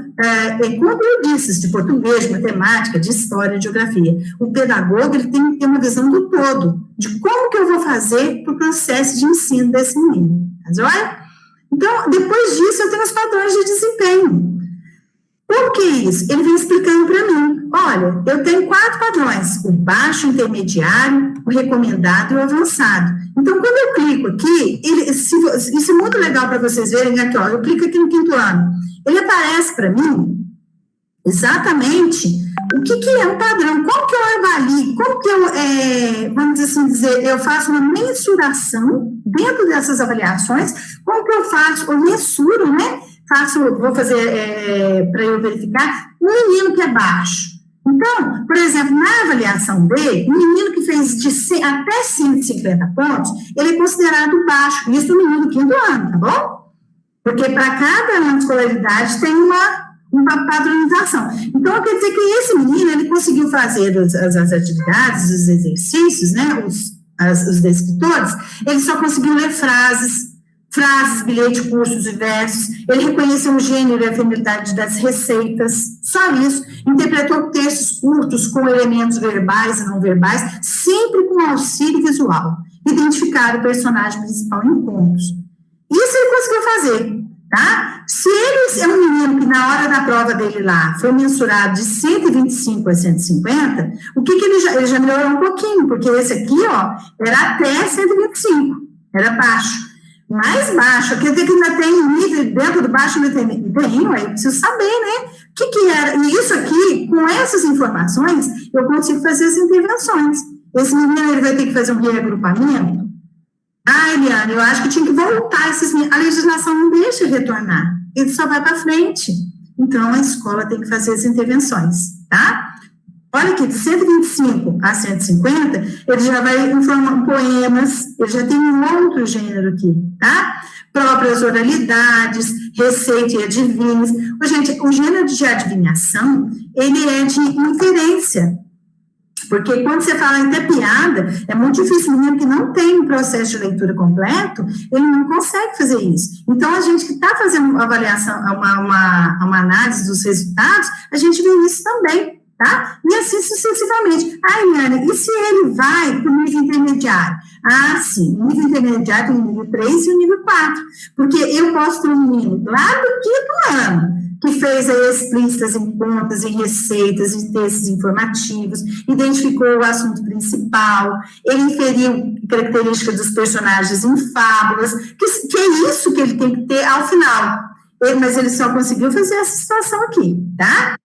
conteudistas de português, de matemática, de história, de geografia. O pedagogo, ele tem que ter uma visão do todo, de como que eu vou fazer para o processo de ensino desse menino, tá joia? Então, depois disso, eu tenho os padrões de desempenho. Por que isso? Ele vem explicando para mim, olha, eu tenho 4 padrões, o baixo, o intermediário, o recomendado e o avançado. Então, quando eu clico aqui, isso é muito legal para vocês verem aqui, ó, eu clico aqui no 5º ano, ele aparece para mim exatamente o que é um padrão, como que eu avalio, como que eu, vamos assim dizer, eu faço uma mensuração dentro dessas avaliações, como que eu faço, eu mensuro, né? Vou fazer para eu verificar um menino que é baixo. Então, por exemplo, na avaliação dele, um menino que fez até 150 pontos, ele é considerado baixo, isso no menino do 5º ano, tá bom? Porque para cada ano de escolaridade tem uma padronização. Então, quer dizer que esse menino, ele conseguiu fazer as atividades, os exercícios, né, os descritores, ele só conseguiu ler frases, bilhete, cursos diversos, ele reconheceu o gênero e a feminilidade das receitas, só isso, interpretou textos curtos com elementos verbais e não verbais, sempre com auxílio visual, identificar o personagem principal em contos. Isso ele conseguiu fazer, tá? Se ele é um menino que na hora da prova dele lá foi mensurado de 125 a 150, o que ele já melhorou um pouquinho, porque esse aqui, ó, era até 125, era baixo. Mais baixo, quer dizer que ainda tem nível dentro do baixo, ainda tem, eu preciso saber, né? O que era? E isso aqui, com essas informações, eu consigo fazer as intervenções. Esse menino, ele vai ter que fazer um reagrupamento? Eliane, eu acho que tinha que voltar esses meninos. A legislação não deixa retornar, ele só vai para frente. Então, a escola tem que fazer as intervenções, tá? Olha aqui, de 125 a 150, ele já vai informar poemas, ele já tem um outro gênero aqui, tá? Próprias oralidades, receita e adivinhos. Gente, o gênero de adivinhação, ele é de inferência, porque quando você fala até piada, é muito difícil, o menino que não tem um processo de leitura completo, ele não consegue fazer isso. Então, a gente que está fazendo uma avaliação, uma análise dos resultados, a gente vê isso também. Tá? E assim sucessivamente. Eliane, e se ele vai para o nível intermediário? Sim, o nível intermediário tem o nível 3 e o nível 4, porque eu posso ter um menino lá do 5º ano, que fez aí explícitas em contas, em receitas, em textos informativos, identificou o assunto principal, ele inferiu características dos personagens em fábulas, que é isso que ele tem que ter ao final. Mas ele só conseguiu fazer essa situação aqui, tá?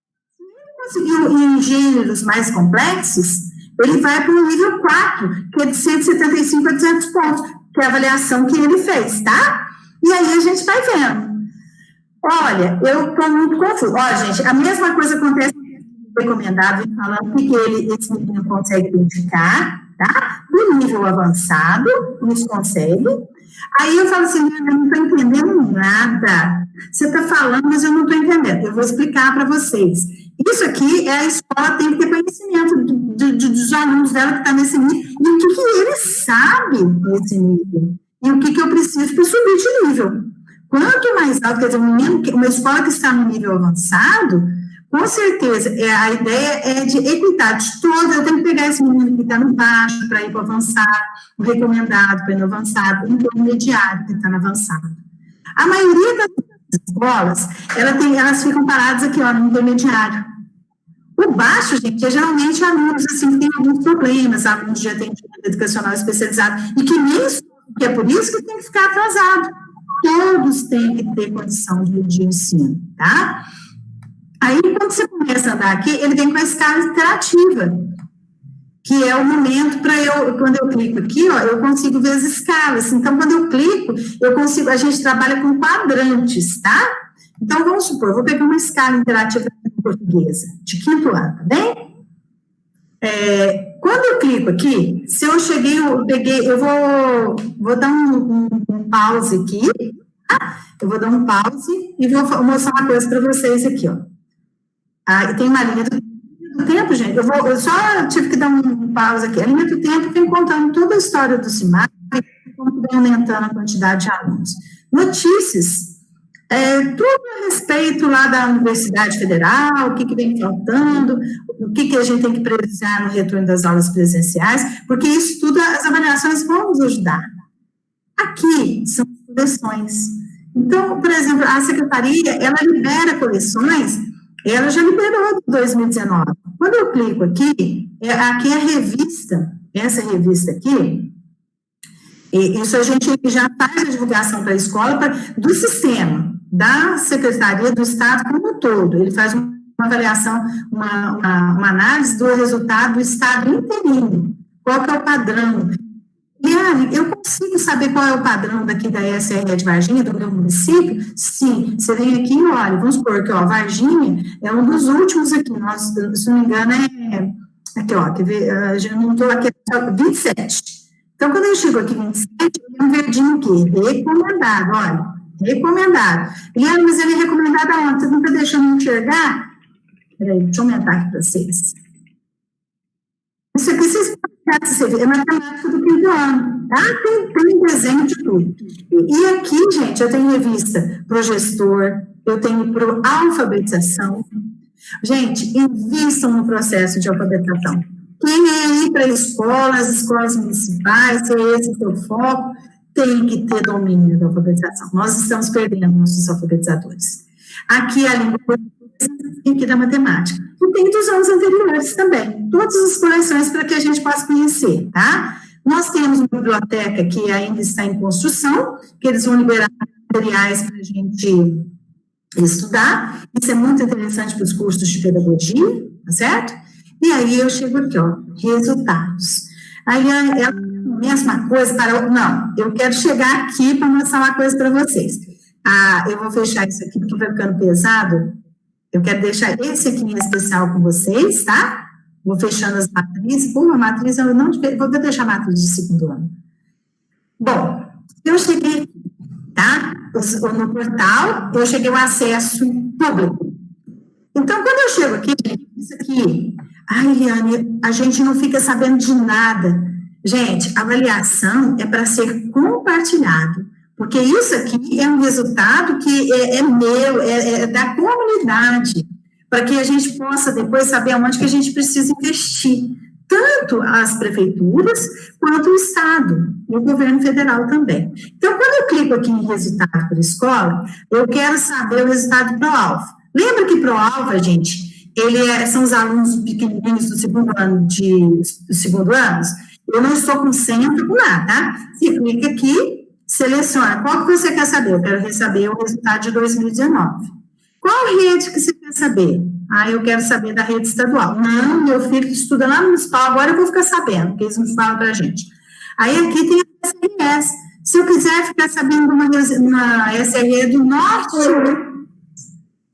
Conseguiu em gêneros mais complexos, ele vai para o nível 4, que é de 175 a 200 pontos, que é a avaliação que ele fez, tá? E aí a gente vai vendo. Olha, eu estou muito confuso. Olha, gente, a mesma coisa acontece no recomendado, falando o que esse menino consegue identificar, tá? Do nível avançado, isso consegue. Aí eu falo assim, eu não estou entendendo nada. Você está falando, mas eu não estou entendendo. Eu vou explicar para vocês. Isso aqui, a escola tem que ter conhecimento dos alunos dela que estão nesse nível, e o que ele sabe nesse nível, e o que eu preciso para subir de nível. Quanto mais alto, quer dizer, uma escola que está no nível avançado, com certeza, a ideia é de equidade toda. Eu tenho que pegar esse menino que está no baixo para ir para o avançado, o recomendado para ir no avançado, o intermediário que está no avançado. A maioria das escolas, elas ficam paradas aqui, ó, no intermediário. O baixo, gente, é geralmente alunos assim, que têm alguns problemas, alunos de atendimento educacional especializado, e que nem isso, que é por isso que tem que ficar atrasado. Todos têm que ter condição de ensino, tá? Aí, quando você começa a andar aqui, ele vem com a escala interativa, que é o momento para quando eu clico aqui, ó, eu consigo ver as escalas. Então, quando eu clico, a gente trabalha com quadrantes, tá? Então, vamos supor, eu vou pegar uma escala interativa portuguesa, de 5º ano, tá bem? Quando eu clico aqui, se eu cheguei, eu vou dar um pause aqui, tá? Eu vou dar um pause e vou mostrar uma coisa para vocês aqui, ó. Tem uma linha do tempo, gente, eu só tive que dar um pause aqui. A linha do tempo vem contando toda a história do CIMAC, como vem aumentando a quantidade de alunos. Notícias, tudo a respeito lá da Universidade Federal, o que vem faltando, o que a gente tem que priorizar no retorno das aulas presenciais, porque isso tudo, as avaliações vão nos ajudar. Aqui são coleções. Então, por exemplo, a Secretaria, ela libera coleções, ela já liberou em 2019. Quando eu clico aqui é a revista, essa revista aqui, isso a gente já faz a divulgação para a escola, do sistema, da Secretaria do Estado como um todo. Ele faz uma avaliação, uma análise do resultado do Estado inteirinho. Qual que é o padrão? E eu consigo saber qual é o padrão daqui da SRE de Varginha, do meu município? Sim, você vem aqui e olha, vamos supor que, Varginha é um dos últimos aqui, se não me engano, aqui, quer ver, eu não estou aqui, 27. Então, quando eu chego aqui 27, tem um verdinho aqui, recomendado, olha, recomendado. Liana, mas ele é recomendado aonde? Você não está deixando me enxergar? Peraí, deixa eu aumentar aqui para vocês. Isso aqui, vocês podem ver, é matemática do 5º ano, tá? Tem desenho de tudo. E aqui, gente, eu tenho revista pro gestor, eu tenho pro alfabetização. Gente, invistam no processo de alfabetização. Quem é ir para as escolas municipais, se é esse o seu foco, tem que ter domínio da alfabetização. Nós estamos perdendo nossos alfabetizadores. Aqui a língua portuguesa e aqui da matemática. E tem dos anos anteriores também. Todas as coleções para que a gente possa conhecer, tá? Nós temos uma biblioteca que ainda está em construção, que eles vão liberar materiais para a gente estudar. Isso é muito interessante para os cursos de pedagogia, tá certo? E aí eu chego aqui, resultados. Aí ela, mesma coisa, não, eu quero chegar aqui para mostrar uma coisa para vocês. Eu vou fechar isso aqui porque vai ficando pesado. Eu quero deixar esse aqui em especial com vocês, tá? Vou fechando as matrizes. Uma matriz, eu não vou deixar a matriz de 2º ano. Bom, eu cheguei aqui, tá? No portal, eu cheguei ao acesso público. Então, quando eu chego aqui, isso aqui, Eliane, a gente não fica sabendo de nada. Gente, avaliação é para ser compartilhado, porque isso aqui é um resultado que é meu, é da comunidade, para que a gente possa depois saber onde que a gente precisa investir, tanto as prefeituras quanto o Estado e o governo federal também. Então, quando eu clico aqui em resultado por escola, eu quero saber o resultado ProAlfa. Lembra que ProAlfa, gente, são os alunos pequenininhos do 2º ano, dos 2º anos? Eu não estou com centro, com nada, tá? Você clica aqui, seleciona. Qual que você quer saber? Eu quero saber o resultado de 2019. Qual rede que você quer saber? Eu quero saber da rede estadual. Não, meu filho que estuda lá no municipal, agora eu vou ficar sabendo, porque eles não falam pra gente. Aí aqui tem a SRS. Se eu quiser ficar sabendo uma SRE do Norte,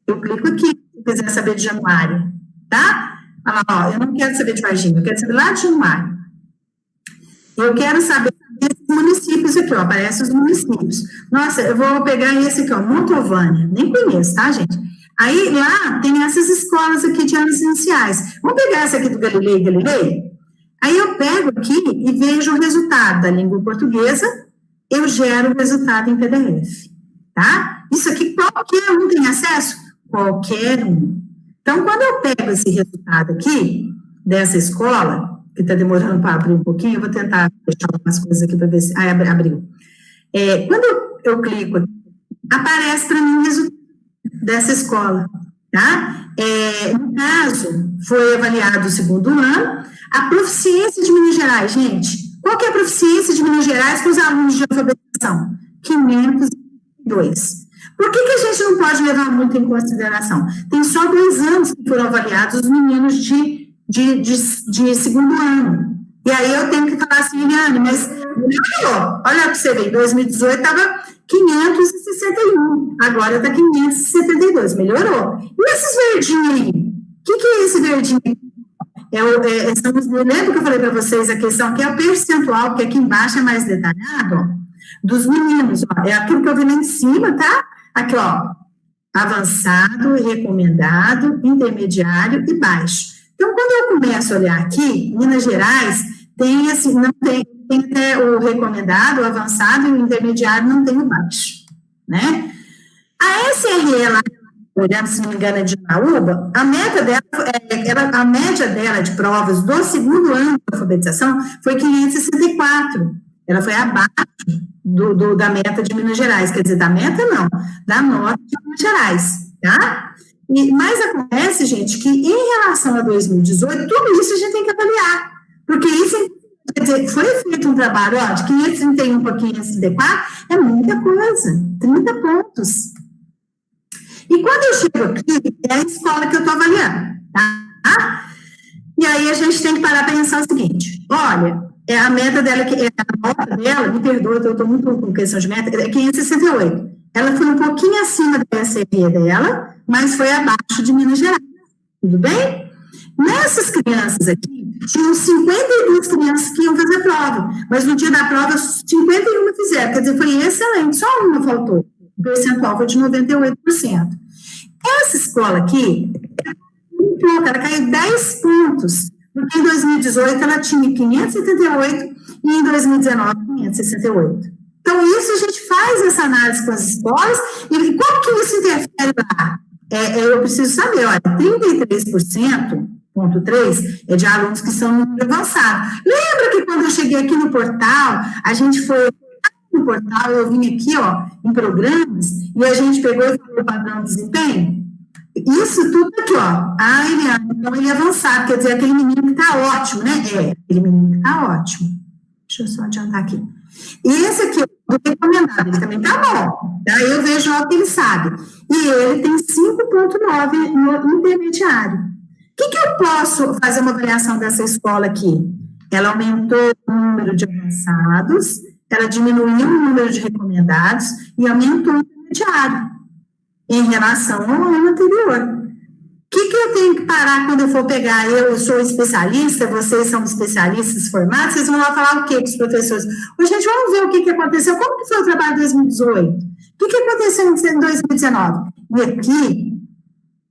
eu clico aqui, se eu quiser saber de Januário, tá? Eu não quero saber de Varginha, eu quero saber lá de Januário. Eu quero saber desses municípios aqui, aparecem os municípios. Nossa, eu vou pegar esse aqui, Montovânia, nem conheço, tá, gente? Aí, lá, tem essas escolas aqui de anos iniciais. Vamos pegar essa aqui do Galilei? Aí eu pego aqui e vejo o resultado da língua portuguesa, eu gero o resultado em PDF, tá? Isso aqui, qualquer um tem acesso? Qualquer um. Então, quando eu pego esse resultado aqui, dessa escola, que está demorando para abrir um pouquinho, eu vou tentar fechar algumas coisas aqui para ver se... abriu. Quando eu clico, aparece para mim o resultado dessa escola, tá? No caso, foi avaliado o 2º ano, a proficiência de Minas Gerais, gente, qual que é a proficiência de Minas Gerais com os alunos de alfabetização? 502. Por que a gente não pode levar muito em consideração? Tem só 2 anos que foram avaliados os meninos de 2º ano. E aí eu tenho que falar assim, Eliane, mas olha para você ver, em 2018 estava 561, agora está 572, melhorou. E esses verdinhos aí? O que é esse verdinho? Lembra que eu falei para vocês a questão que é o percentual, que aqui embaixo é mais detalhado, ó, dos meninos, ó, é aquilo que eu vi lá em cima, tá? Aqui, ó, avançado, recomendado, intermediário e baixo. Então, quando eu começo a olhar aqui, Minas Gerais tem assim, não tem até o recomendado, o avançado e o intermediário, não tem o baixo, né? A SRE lá, olhando, se não me engano, é de Naúba, a média dela de provas do segundo ano de alfabetização foi 564. Ela foi abaixo da meta de Minas Gerais, quer dizer, da meta não, da nota de Minas Gerais, tá? Mas acontece, gente, que em relação a 2018, tudo isso a gente tem que avaliar, porque isso, quer dizer, foi feito um trabalho, ó, de 531 para 534, é muita coisa, 30 pontos. E quando eu chego aqui, é a escola que eu estou avaliando, tá? E aí a gente tem que parar para pensar o seguinte, olha, a meta dela, a nota dela, me perdoa, eu estou muito com questão de meta, é 568. Ela foi um pouquinho acima da SRE dela, mas foi abaixo de Minas Gerais, tudo bem? Nessas crianças aqui, tinham 52 crianças que iam fazer prova, mas no dia da prova, 51 fizeram, quer dizer, foi excelente, só uma faltou. O percentual foi de 98%. Essa escola aqui, ela caiu 10 pontos, porque em 2018 ela tinha 578 e em 2019, 568. Então, isso a gente faz essa análise com as escolas, e como que isso interfere lá? Eu preciso saber, olha, 33,3% é de alunos que são no nível avançado. Lembra que quando eu cheguei aqui no portal, a gente foi no portal, eu vim aqui, ó, em programas, e a gente pegou e falou o padrão de desempenho? Isso tudo aqui, ó. Eliane, então ele é avançado, quer dizer, aquele menino que tá ótimo, né? Aquele menino que tá ótimo. Deixa eu só adiantar aqui. E esse aqui, do recomendado, ele também tá bom. Daí eu vejo o que ele sabe. E ele tem 5,9 no intermediário. O que eu posso fazer uma avaliação dessa escola aqui? Ela aumentou o número de avançados, ela diminuiu o número de recomendados e aumentou o intermediário em relação ao ano anterior. O que eu tenho que parar quando eu for pegar? Eu sou especialista, vocês são especialistas formados, vocês vão lá falar o quê com os professores? Gente, vamos ver o que aconteceu, como que foi o trabalho de 2018? O que aconteceu em 2019? E aqui,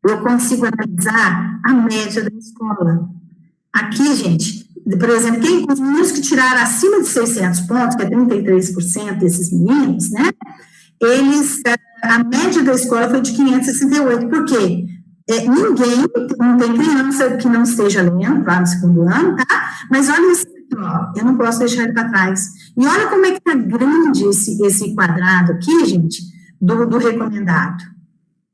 eu consigo analisar a média da escola. Aqui, gente, por exemplo, os meninos que tiraram acima de 600 pontos, que é 33% desses meninos, né? A média da escola foi de 568. Por quê? Não tem criança que não esteja lendo lá no segundo ano, tá? Mas olha isso, ó, eu não posso deixar ele para trás. E olha como é que tá grande esse quadrado aqui, gente, do recomendado.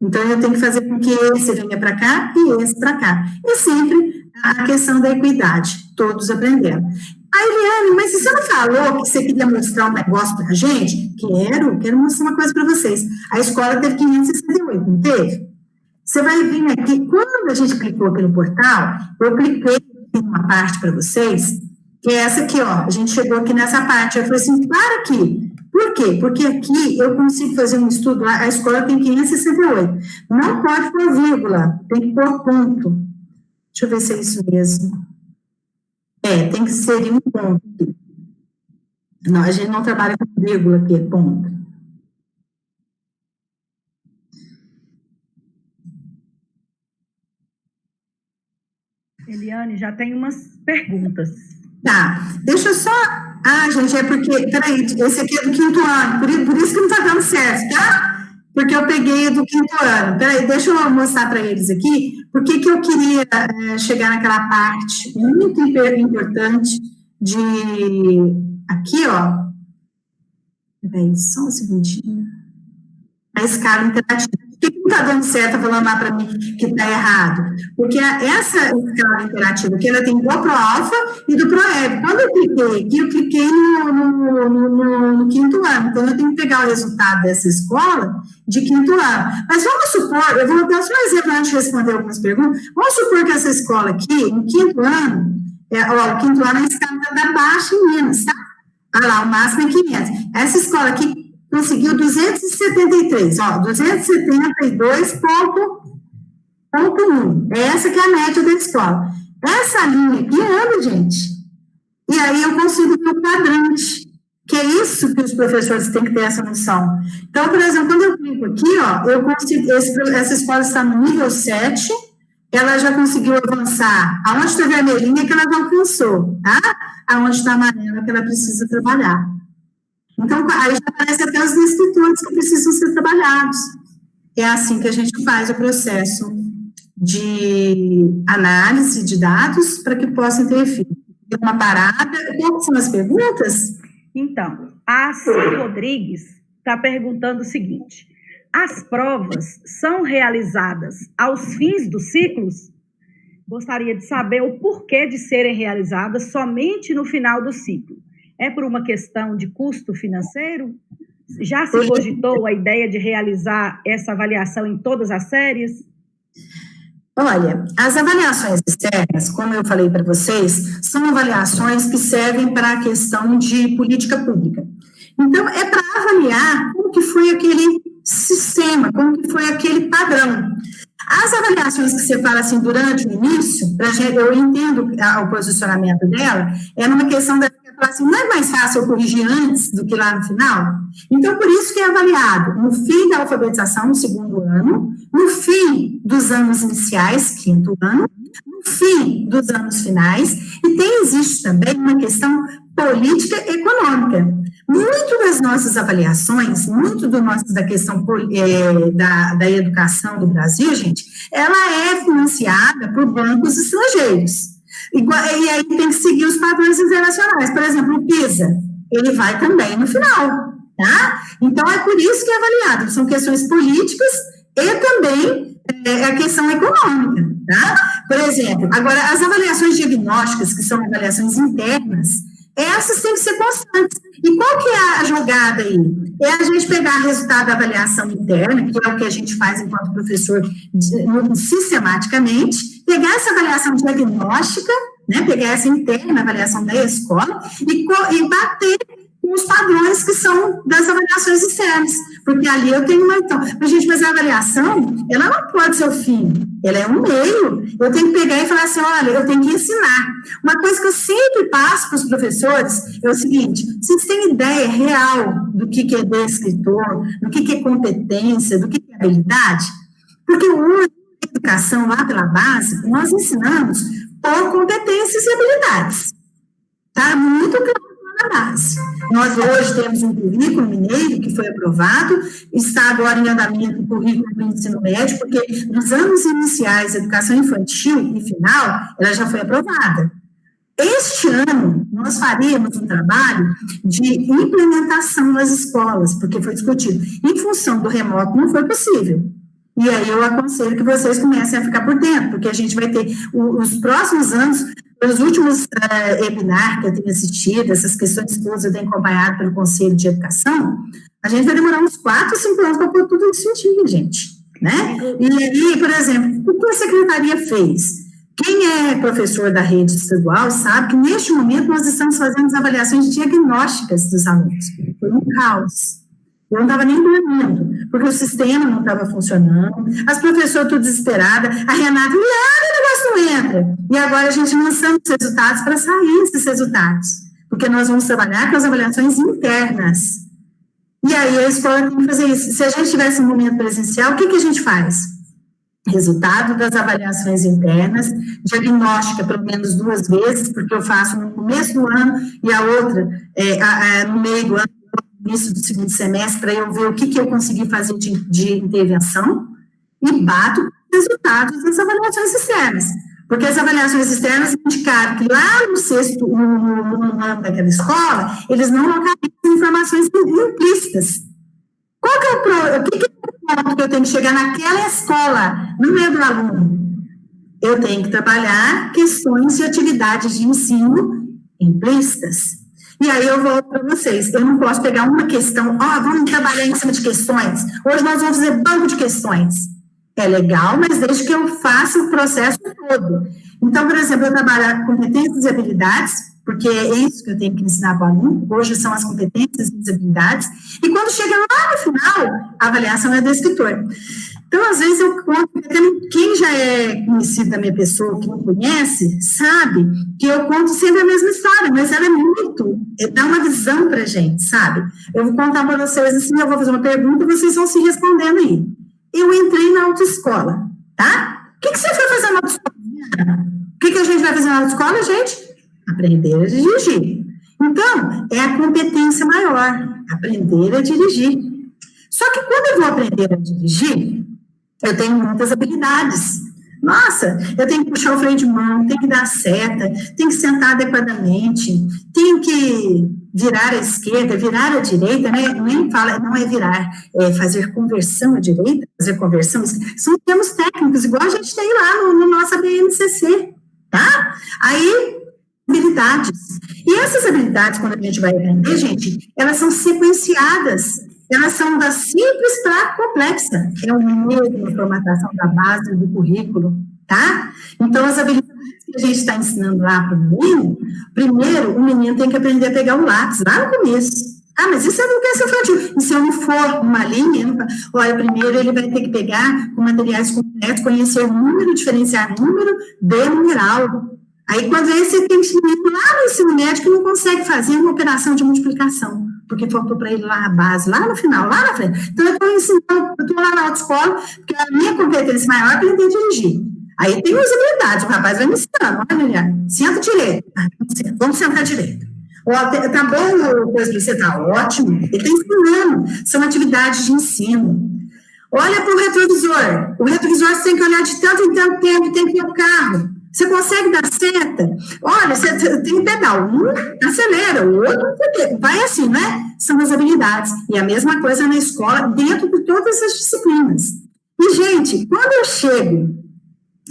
Então, eu tenho que fazer com que esse venha para cá e esse para cá. E sempre a questão da equidade, todos aprendendo. Eliane, mas você não falou que você queria mostrar um negócio para a gente? Quero mostrar uma coisa para vocês. A escola teve 568, não teve? Você vai vir aqui, quando a gente clicou aqui no portal, eu cliquei em uma parte para vocês, que é essa aqui, ó, a gente chegou aqui nessa parte, eu falei assim, para aqui. Por quê? Porque aqui eu consigo fazer um estudo, a escola tem 568, não pode pôr vírgula, tem que pôr ponto. Deixa eu ver se é isso mesmo. Tem que ser um ponto. Não, a gente não trabalha com vírgula aqui, é ponto. Eliane, já tem umas perguntas. Tá, deixa eu só... gente, é porque... Peraí, esse aqui é do quinto ano, por isso que não tá dando certo, tá? Porque eu peguei do quinto ano. Peraí, deixa eu mostrar para eles aqui porque que eu queria chegar naquela parte muito importante de... Aqui, ó. Peraí, só um segundinho. A escala interativa. Por que não está dando certo, falando lá para mim que está errado? Porque essa escala interativa aqui, ela tem do ProAlfa e do ProEb. Quando eu cliquei aqui, eu cliquei no quinto ano. Então, eu tenho que pegar o resultado dessa escola de quinto ano. Mas vamos supor, eu vou dar só um exemplo antes de responder algumas perguntas. Vamos supor que essa escola aqui, no quinto ano, o quinto ano a escala está baixa em Minas, tá? Olha lá, o máximo é 500. Essa escola aqui, conseguiu 273, 272,1. Essa que é a média da escola. Essa linha aqui anda, gente. E aí eu consigo ver o quadrante, que é isso que os professores têm que ter essa noção. Então, por exemplo, quando eu clico aqui, eu consigo, essa escola está no nível 7, ela já conseguiu avançar. Aonde está vermelhinha que ela já alcançou, tá? Aonde está amarela que ela precisa trabalhar. Então, aí já aparece até os descritores que precisam ser trabalhados. É assim que a gente faz o processo de análise de dados para que possa interferir. Uma parada. Quais são as perguntas? Então, a Cid Rodrigues está perguntando o seguinte: as provas são realizadas aos fins dos ciclos? Gostaria de saber o porquê de serem realizadas somente no final do ciclo. É por uma questão de custo financeiro? Já se cogitou a ideia de realizar essa avaliação em todas as séries? Olha, as avaliações externas, como eu falei para vocês, são avaliações que servem para a questão de política pública. Então, é para avaliar como que foi aquele sistema, como que foi aquele padrão. As avaliações que você fala assim durante o início, eu entendo o posicionamento dela, é numa questão da assim, não é mais fácil eu corrigir antes do que lá no final? Então, por isso que é avaliado no fim da alfabetização, no 2º ano, no fim dos anos iniciais, 5º ano, no fim dos anos finais, e existe também uma questão política econômica. Muito das nossas avaliações, da questão da educação do Brasil, gente, ela é financiada por bancos estrangeiros. E aí tem que seguir os padrões internacionais. Por exemplo, o PISA, ele vai também no final, tá? Então, é por isso que é avaliado. São questões políticas e também a questão econômica, tá? Por exemplo, agora, as avaliações diagnósticas, que são avaliações internas, essas têm que ser constantes. E qual que é a jogada aí? É a gente pegar o resultado da avaliação interna, que é o que a gente faz enquanto professor sistematicamente, pegar essa avaliação diagnóstica, né, pegar essa interna avaliação da escola e bater com os padrões que são das avaliações externas, porque ali eu tenho uma... Então, mas a avaliação, ela não pode ser o fim, ela é um meio. Eu tenho que pegar e falar assim, olha, eu tenho que ensinar. Uma coisa que eu sempre passo para os professores é o seguinte: vocês têm ideia real do que é descritor, do que é competência, do que é habilidade? Porque hoje, na educação, lá pela base, nós ensinamos por competências e habilidades. Está muito claro na base. Nós hoje temos um currículo mineiro que foi aprovado, está agora em andamento o currículo do ensino médio, porque nos anos iniciais, educação infantil e final, ela já foi aprovada. Este ano, nós faríamos um trabalho de implementação nas escolas, porque foi discutido. Em função do remoto, não foi possível. E aí eu aconselho que vocês comecem a ficar por dentro, porque a gente vai ter os próximos anos, os últimos webinars que eu tenho assistido, essas questões todas eu tenho acompanhado pelo Conselho de Educação, a gente vai demorar uns 4 ou 5 anos para pôr tudo isso em dia, gente, né? E aí, por exemplo, o que a Secretaria fez? Quem é professor da rede estadual sabe que, neste momento, nós estamos fazendo as avaliações diagnósticas dos alunos. Foi um caos. Eu não estava nem dormindo, porque o sistema não estava funcionando, as professoras tudo desesperadas, a Renata, o negócio não entra. E agora a gente lançando os resultados para sair esses resultados, porque nós vamos trabalhar com as avaliações internas. E aí a escola tem que fazer isso. Se a gente tivesse um momento presencial, o que a gente faz? Resultado das avaliações internas, diagnóstica pelo menos 2 vezes, porque eu faço no começo do ano e a outra no meio do ano, no início do 2º semestre, para eu ver o que eu consegui fazer de intervenção e bato os resultados das avaliações externas. Porque as avaliações externas indicaram que lá no 6º ano daquela escola, eles não localizam informações implícitas. Qual que é o que é o ponto que eu tenho que chegar naquela escola, no meio do aluno? Eu tenho que trabalhar questões de atividades de ensino implícitas. E aí eu volto para vocês, eu não posso pegar uma questão, vamos trabalhar em cima de questões, hoje nós vamos fazer banco de questões. É legal, mas desde que eu faça o processo todo. Então, por exemplo, eu trabalho competências e habilidades, porque é isso que eu tenho que ensinar para o aluno. Hoje são as competências e as habilidades, e quando chega lá no final, a avaliação é do escritor. Então, às vezes, eu conto, quem já é conhecido da minha pessoa, que não conhece, sabe que eu conto sempre a mesma história, mas ela dá uma visão para a gente, sabe? Eu vou contar para vocês assim, eu vou fazer uma pergunta e vocês vão se respondendo aí. Eu entrei na autoescola, tá? O que você foi fazer na autoescola? O que a gente vai fazer na autoescola, gente? Aprender a dirigir. Então, é a competência maior, aprender a dirigir. Só que quando eu vou aprender a dirigir, eu tenho muitas habilidades. Nossa, eu tenho que puxar o freio de mão, tenho que dar seta, tenho que sentar adequadamente, tenho que virar à esquerda, virar à direita, né? Nem fala, não é virar, é fazer conversão à direita, fazer conversão, são termos técnicos, igual a gente tem lá no nosso BNCC, tá? Aí, habilidades. E essas habilidades, quando a gente vai aprender, gente, elas são sequenciadas. Elas são da simples para a complexa. É o mesmo a formatação da base do currículo, tá? Então, as habilidades que a gente está ensinando lá para o menino, primeiro, o menino tem que aprender a pegar o lápis, lá no começo. Ah, mas isso é do que infantil. E se eu não for uma linha, olha, primeiro ele vai ter que pegar com materiais completos, conhecer número, diferenciar número de numeral. Aí, quando você tem que lá no ensino médio que não consegue fazer uma operação de multiplicação, porque faltou para ele lá a base, lá no final, lá na frente. Então, eu estou ensinando, eu estou lá na autoescola, porque a minha competência maior é aprender a dirigir. Aí tem as habilidades, o rapaz vai me ensinando, olha, Liliane, senta direito. Vamos sentar direito. Tá bom, coisa para você, tá ótimo. Ele está ensinando, são atividades de ensino. Olha para o retrovisor. O retrovisor você tem que olhar de tanto em tanto tempo, tem que ir o carro. Você consegue dar seta? Olha, você tem pedal. Um acelera, o outro vai assim, né? São as habilidades. E a mesma coisa na escola, dentro de todas as disciplinas. E, gente, quando eu chego,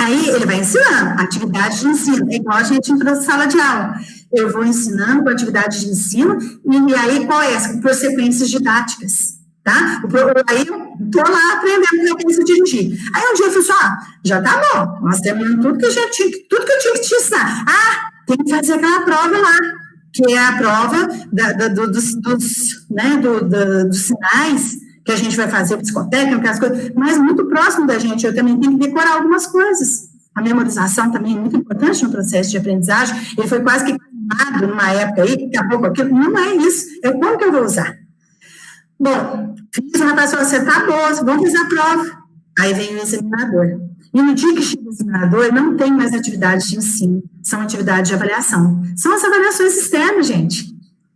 aí ele vai ensinando, atividade de ensino. É igual a gente entra na sala de aula. Eu vou ensinando com atividade de ensino, e aí qual é? Por sequências didáticas. Tá? Aí eu tô lá aprendendo como eu penso dirigir. Aí um dia eu falei assim, já tá bom, nós temos tudo que eu tinha que te ensinar. Tem que fazer aquela prova lá, que é a prova dos sinais que a gente vai fazer, psicotécnica, aquelas coisas, mas muito próximo da gente, eu também tenho que decorar algumas coisas. A memorização também é muito importante no processo de aprendizagem, ele foi quase que queimado numa época aí, que acabou com aquilo, não é isso, é como que eu vou usar. Bom, fiz o rapaz falou, você tá boa, vamos fazer a prova. Aí vem o examinador. E no dia que chega o examinador, não tem mais atividades de ensino, são atividades de avaliação. São as avaliações externas, gente.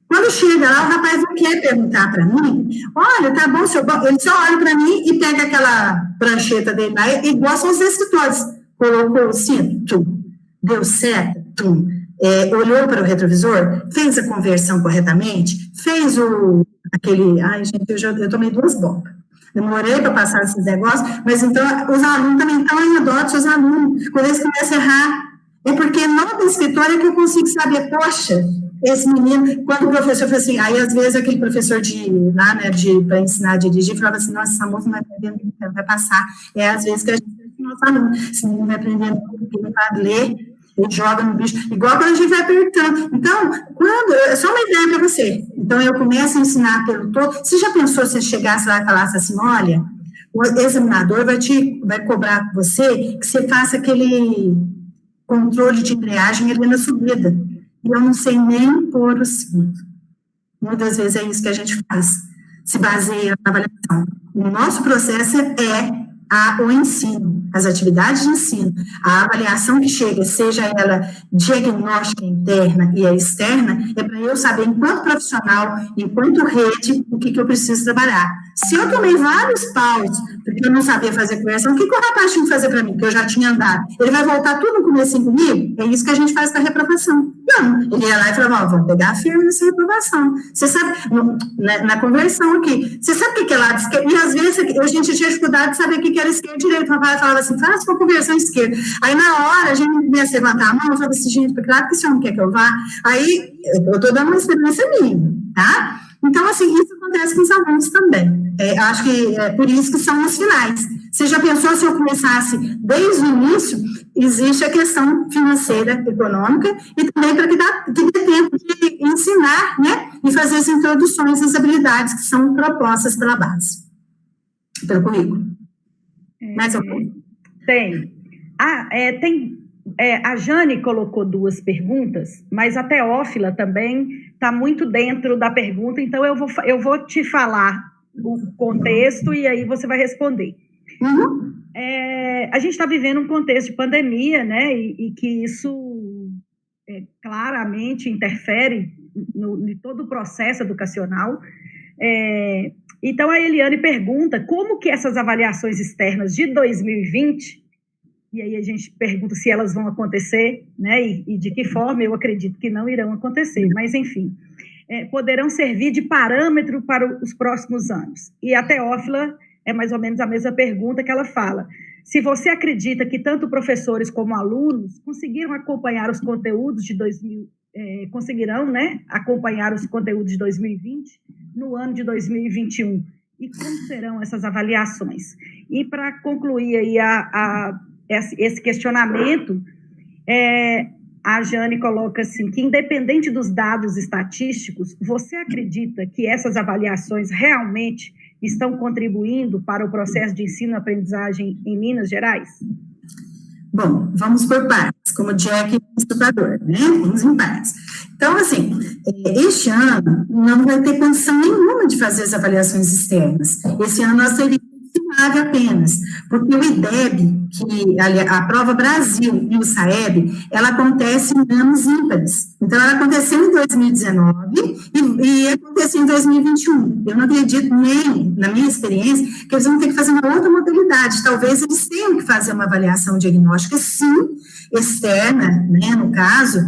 Quando chega lá, o rapaz não quer perguntar para mim, olha, tá bom, seu... ele só olha para mim e pega aquela prancheta dele lá, igual são os escritores. Colocou o cinto, deu certo, olhou para o retrovisor, fez a conversão corretamente, fez ai, gente, eu tomei 2 bombas. Demorei para passar esses negócios, mas então os alunos também estão em adote, os alunos, quando eles começam a errar, é porque no escritório é que eu consigo saber, poxa, esse menino, quando o professor falou assim, aí às vezes aquele professor para ensinar a dirigir, falava assim, nossa, essa moça não vai aprender, não vai passar. Às vezes que a gente nosso aluno, esse menino vai aprendendo, ele vai ler, ele joga no bicho, igual quando a gente vai apertando. Então, é só uma ideia para você. Então, eu começo a ensinar pelo todo. Você já pensou se você chegasse lá e falasse assim, olha, o examinador vai cobrar você que você faça aquele controle de embreagem ali na subida. E eu não sei nem pôr o cinto. Muitas vezes é isso que a gente faz. Se baseia na avaliação. O nosso processo é o ensino, as atividades de ensino, a avaliação que chega, seja ela diagnóstica interna e a externa, é para eu saber, enquanto profissional, enquanto rede, o que eu preciso trabalhar. Se eu tomei vários paus, porque eu não sabia fazer conversão, o que o rapaz tinha que fazer para mim, que eu já tinha andado? Ele vai voltar tudo no começo comigo? É isso que a gente faz com a reprovação. Não, ele ia lá e falava, vamos pegar firme nessa reprovação. Você sabe, na conversão aqui, você sabe o que é lado esquerdo? E às vezes a gente tinha dificuldade de saber o que era esquerda e direita. O rapaz falava assim, faça uma conversão esquerda. Aí na hora a gente começa a levantar a mão, eu falava assim, gente, para que lado que esse homem quer que eu vá? Aí eu estou dando uma experiência minha, tá? Então, assim, isso acontece com os alunos também. Acho que é por isso que são os finais. Você já pensou se eu começasse desde o início? Existe a questão financeira, econômica, e também para que dê tempo de ensinar, né, e fazer as introduções às habilidades que são propostas pela base, pelo currículo. Mais algum? Tem. A Jane colocou 2 perguntas, mas a Teófila também está muito dentro da pergunta, então eu vou te falar o contexto e aí você vai responder. Uhum. A gente está vivendo um contexto de pandemia, né, e que isso claramente interfere em todo o processo educacional. Então, a Eliane pergunta como que essas avaliações externas de 2020, e aí a gente pergunta se elas vão acontecer, né, e de que forma. Eu acredito que não irão acontecer, mas, enfim, poderão servir de parâmetro para os próximos anos. E a Teófila é mais ou menos a mesma pergunta que ela fala. Se você acredita que tanto professores como alunos conseguiram acompanhar os conteúdos de conseguirão, né, acompanhar os conteúdos de 2020 no ano de 2021, e como serão essas avaliações? E para concluir aí esse questionamento, a Jane coloca assim, que independente dos dados estatísticos, você acredita que essas avaliações realmente estão contribuindo para o processo de ensino-aprendizagem em Minas Gerais? Bom, vamos por partes, como Jack estudador, né? Vamos em partes. Então, assim, este ano não vai ter condição nenhuma de fazer as avaliações externas. Esse ano nós teríamos SIMAV apenas, porque o IDEB, que a Prova Brasil e o SAEB, ela acontece em anos ímpares. Então, ela aconteceu em 2019 e aconteceu em 2021. Eu não acredito nem, na minha experiência, que eles vão ter que fazer uma outra modalidade. Talvez eles tenham que fazer uma avaliação diagnóstica, sim, externa, né, no caso,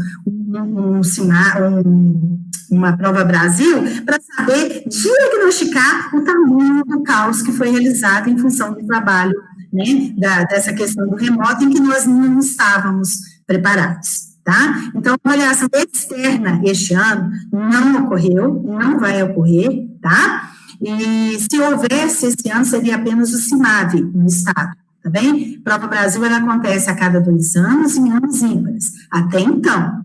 uma Prova Brasil, para saber diagnosticar o tamanho do caos que foi realizado em função do trabalho, né, dessa questão do remoto, em que nós não estávamos preparados, tá? Então, a avaliação externa este ano não ocorreu, não vai ocorrer, tá? E se houvesse esse ano, seria apenas o SIMAV no estado, tá bem? Prova Brasil, ela acontece a cada 2 anos, em anos ímpares, até então.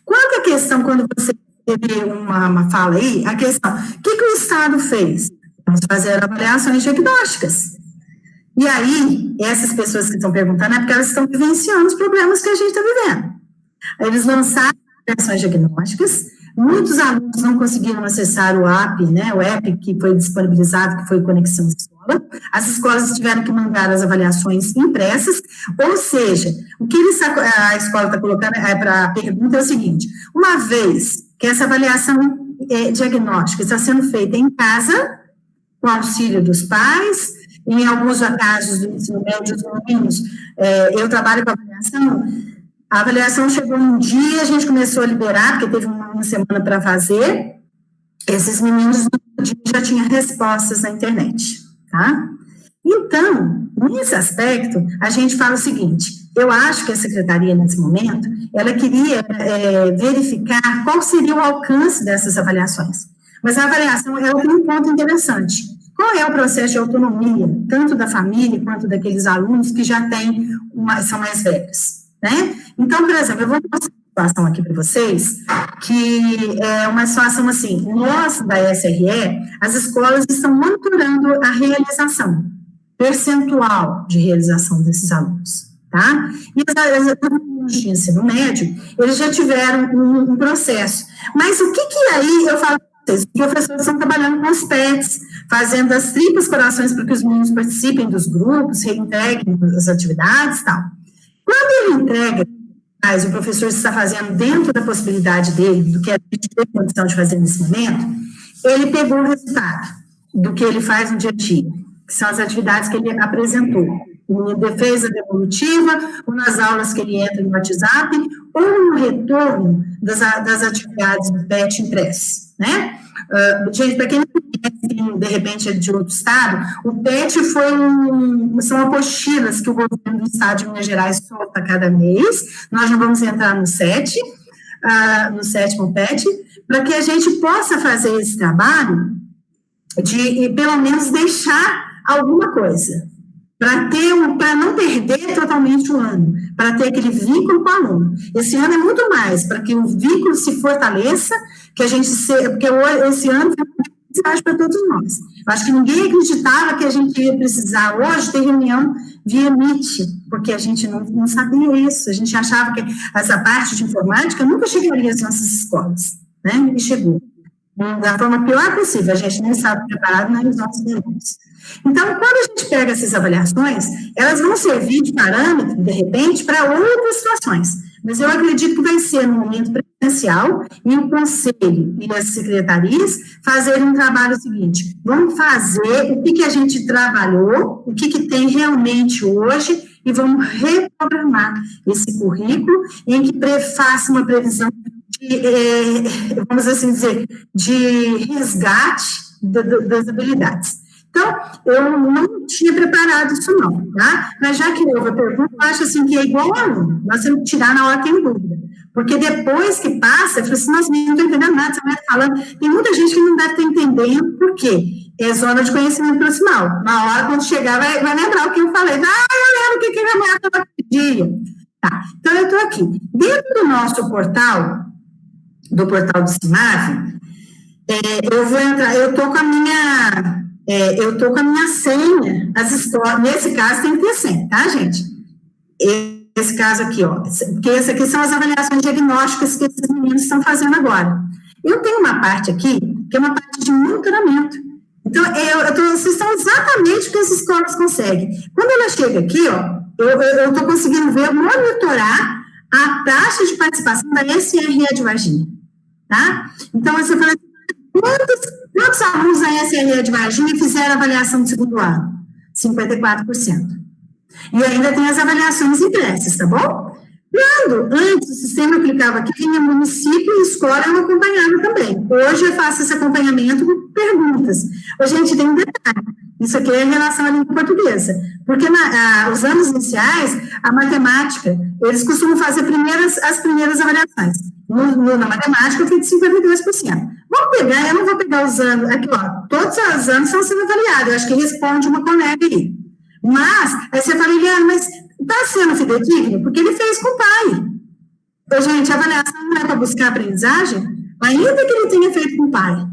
Quanto à questão, quando você teve uma fala aí, a questão, o que o Estado fez? Vamos fazer avaliações diagnósticas. E aí, essas pessoas que estão perguntando é porque elas estão vivenciando os problemas que a gente está vivendo. Eles lançaram avaliações diagnósticas, muitos alunos não conseguiram acessar o app, né, o app que foi disponibilizado, que foi Conexão Escola. As escolas tiveram que mandar as avaliações impressas, ou seja, o que a escola está colocando para a pergunta é o seguinte: uma vez que essa avaliação diagnóstica está sendo feita em casa, com auxílio dos pais, em alguns casos do ensino médio, dos meninos, eu trabalho com a avaliação chegou um dia, a gente começou a liberar, porque teve uma semana para fazer, esses meninos no dia já tinham respostas na internet, tá? Então, nesse aspecto, a gente fala o seguinte: eu acho que a secretaria, nesse momento, ela queria verificar qual seria o alcance dessas avaliações. Mas a avaliação ela tem um ponto interessante. Qual é o processo de autonomia, tanto da família quanto daqueles alunos que já são mais velhos, né? Então, por exemplo, eu vou mostrar uma situação aqui para vocês, que é uma situação assim: nós, da SRE, as escolas estão monitorando a realização, percentual de realização desses alunos, tá? E os alunos de ensino médio, eles já tiveram um processo. Mas o que aí eu falo para vocês? Os professores estão trabalhando com os PETs, fazendo as triplas corações para que os meninos participem dos grupos, reintegrem as atividades e tal. Quando ele entrega, o professor está fazendo dentro da possibilidade dele, do que a gente tem condição de fazer nesse momento, ele pegou o resultado do que ele faz no dia a dia, que são as atividades que ele apresentou, em defesa devolutiva, ou nas aulas que ele entra no WhatsApp, ou no retorno das atividades do PET impresso, né? Gente, para quem não conhece, de repente é de outro estado, o PET são apostilas que o governo do estado de Minas Gerais solta cada mês. Nós já vamos entrar no 7º PET, para que a gente possa fazer esse trabalho de, pelo menos, deixar alguma coisa, para não perder totalmente o ano, para ter aquele vínculo com o aluno. Esse ano é muito mais para que o vínculo se fortaleça, que a gente porque esse ano foi uma mensagem para todos nós. Eu acho que ninguém acreditava que a gente ia precisar hoje ter reunião via Meet, porque a gente não sabia isso, a gente achava que essa parte de informática nunca chegaria às nossas escolas, né? E chegou. Da forma pior possível, a gente não estava preparado, nem os nossos alunos. Então, quando a gente pega essas avaliações, elas vão servir de parâmetro, de repente, para outras situações. Mas eu acredito que vai ser no momento presencial e o conselho e as secretarias fazerem um trabalho seguinte: vamos fazer o que a gente trabalhou, o que tem realmente hoje, e vamos reprogramar esse currículo em que faça uma previsão de, vamos assim dizer, de resgate das habilidades. Então, eu não tinha preparado isso não, tá? Mas já que houve a pergunta, eu acho assim que é igual ao aluno, nós temos que tirar na hora que tem dúvida. Porque depois que passa, eu falo assim, nossa, não estou entendendo nada, você vai falando. Tem muita gente que não deve estar entendendo, por quê? É zona de conhecimento proximal. Na hora, quando chegar, vai lembrar o que eu falei. Eu lembro o que a minha mãe pedia. Tá, então eu estou aqui. Dentro do nosso portal, do portal do CIMAV, eu vou entrar, eu estou com a minha senha, as escolas, nesse caso tem que ter senha, tá, gente? Esse caso aqui, ó, porque esse aqui são as avaliações diagnósticas que esses meninos estão fazendo agora. Eu tenho uma parte aqui, que é uma parte de monitoramento. Então, vocês estão exatamente o que as escolas conseguem. Quando ela chega aqui, ó, eu estou conseguindo monitorar a taxa de participação da SRE de Varginha, tá? Então, você fala assim, quantos alunos da SRE de Varginha fizeram avaliação do segundo ano? 54%. E ainda tem as avaliações impressas, tá bom? Quando antes o sistema aplicava aqui, vinha município e escola, eu acompanhava também. Hoje eu faço esse acompanhamento com perguntas. Hoje a gente tem um detalhe. Isso aqui é em relação à língua portuguesa. Porque os anos iniciais, a matemática, eles costumam fazer as primeiras avaliações. Na matemática, eu fiz 52%. Vamos pegar, eu não vou pegar os anos, aqui ó, todos os anos estão sendo avaliados, eu acho que responde uma colega aí. Mas, aí você fala, Eliana, mas está sendo fidedigno? Porque ele fez com o pai. Então, gente, a avaliação não é para buscar aprendizagem, ainda que ele tenha feito com o pai.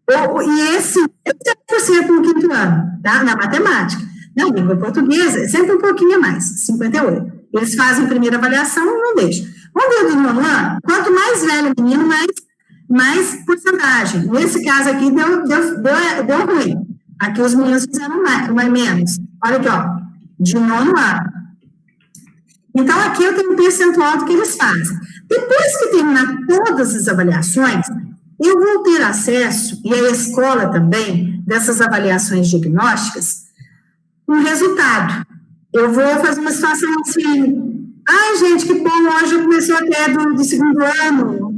E esse é 7% no quinto ano, tá? Na matemática. Na língua portuguesa, é sempre um pouquinho a mais, 58%. Eles fazem a primeira avaliação e não deixam. Vamos ver do nono ano? Quanto mais velho o menino, mais porcentagem. Nesse caso aqui, deu ruim. Aqui os meninos fizeram mais menos. Olha aqui, ó, de nono ano. Então, aqui eu tenho um percentual do que eles fazem. Depois que terminar todas as avaliações, eu vou ter acesso, e a escola também, dessas avaliações diagnósticas, um resultado. Eu vou fazer uma situação assim, ai, gente, que bom, hoje começou até do segundo ano,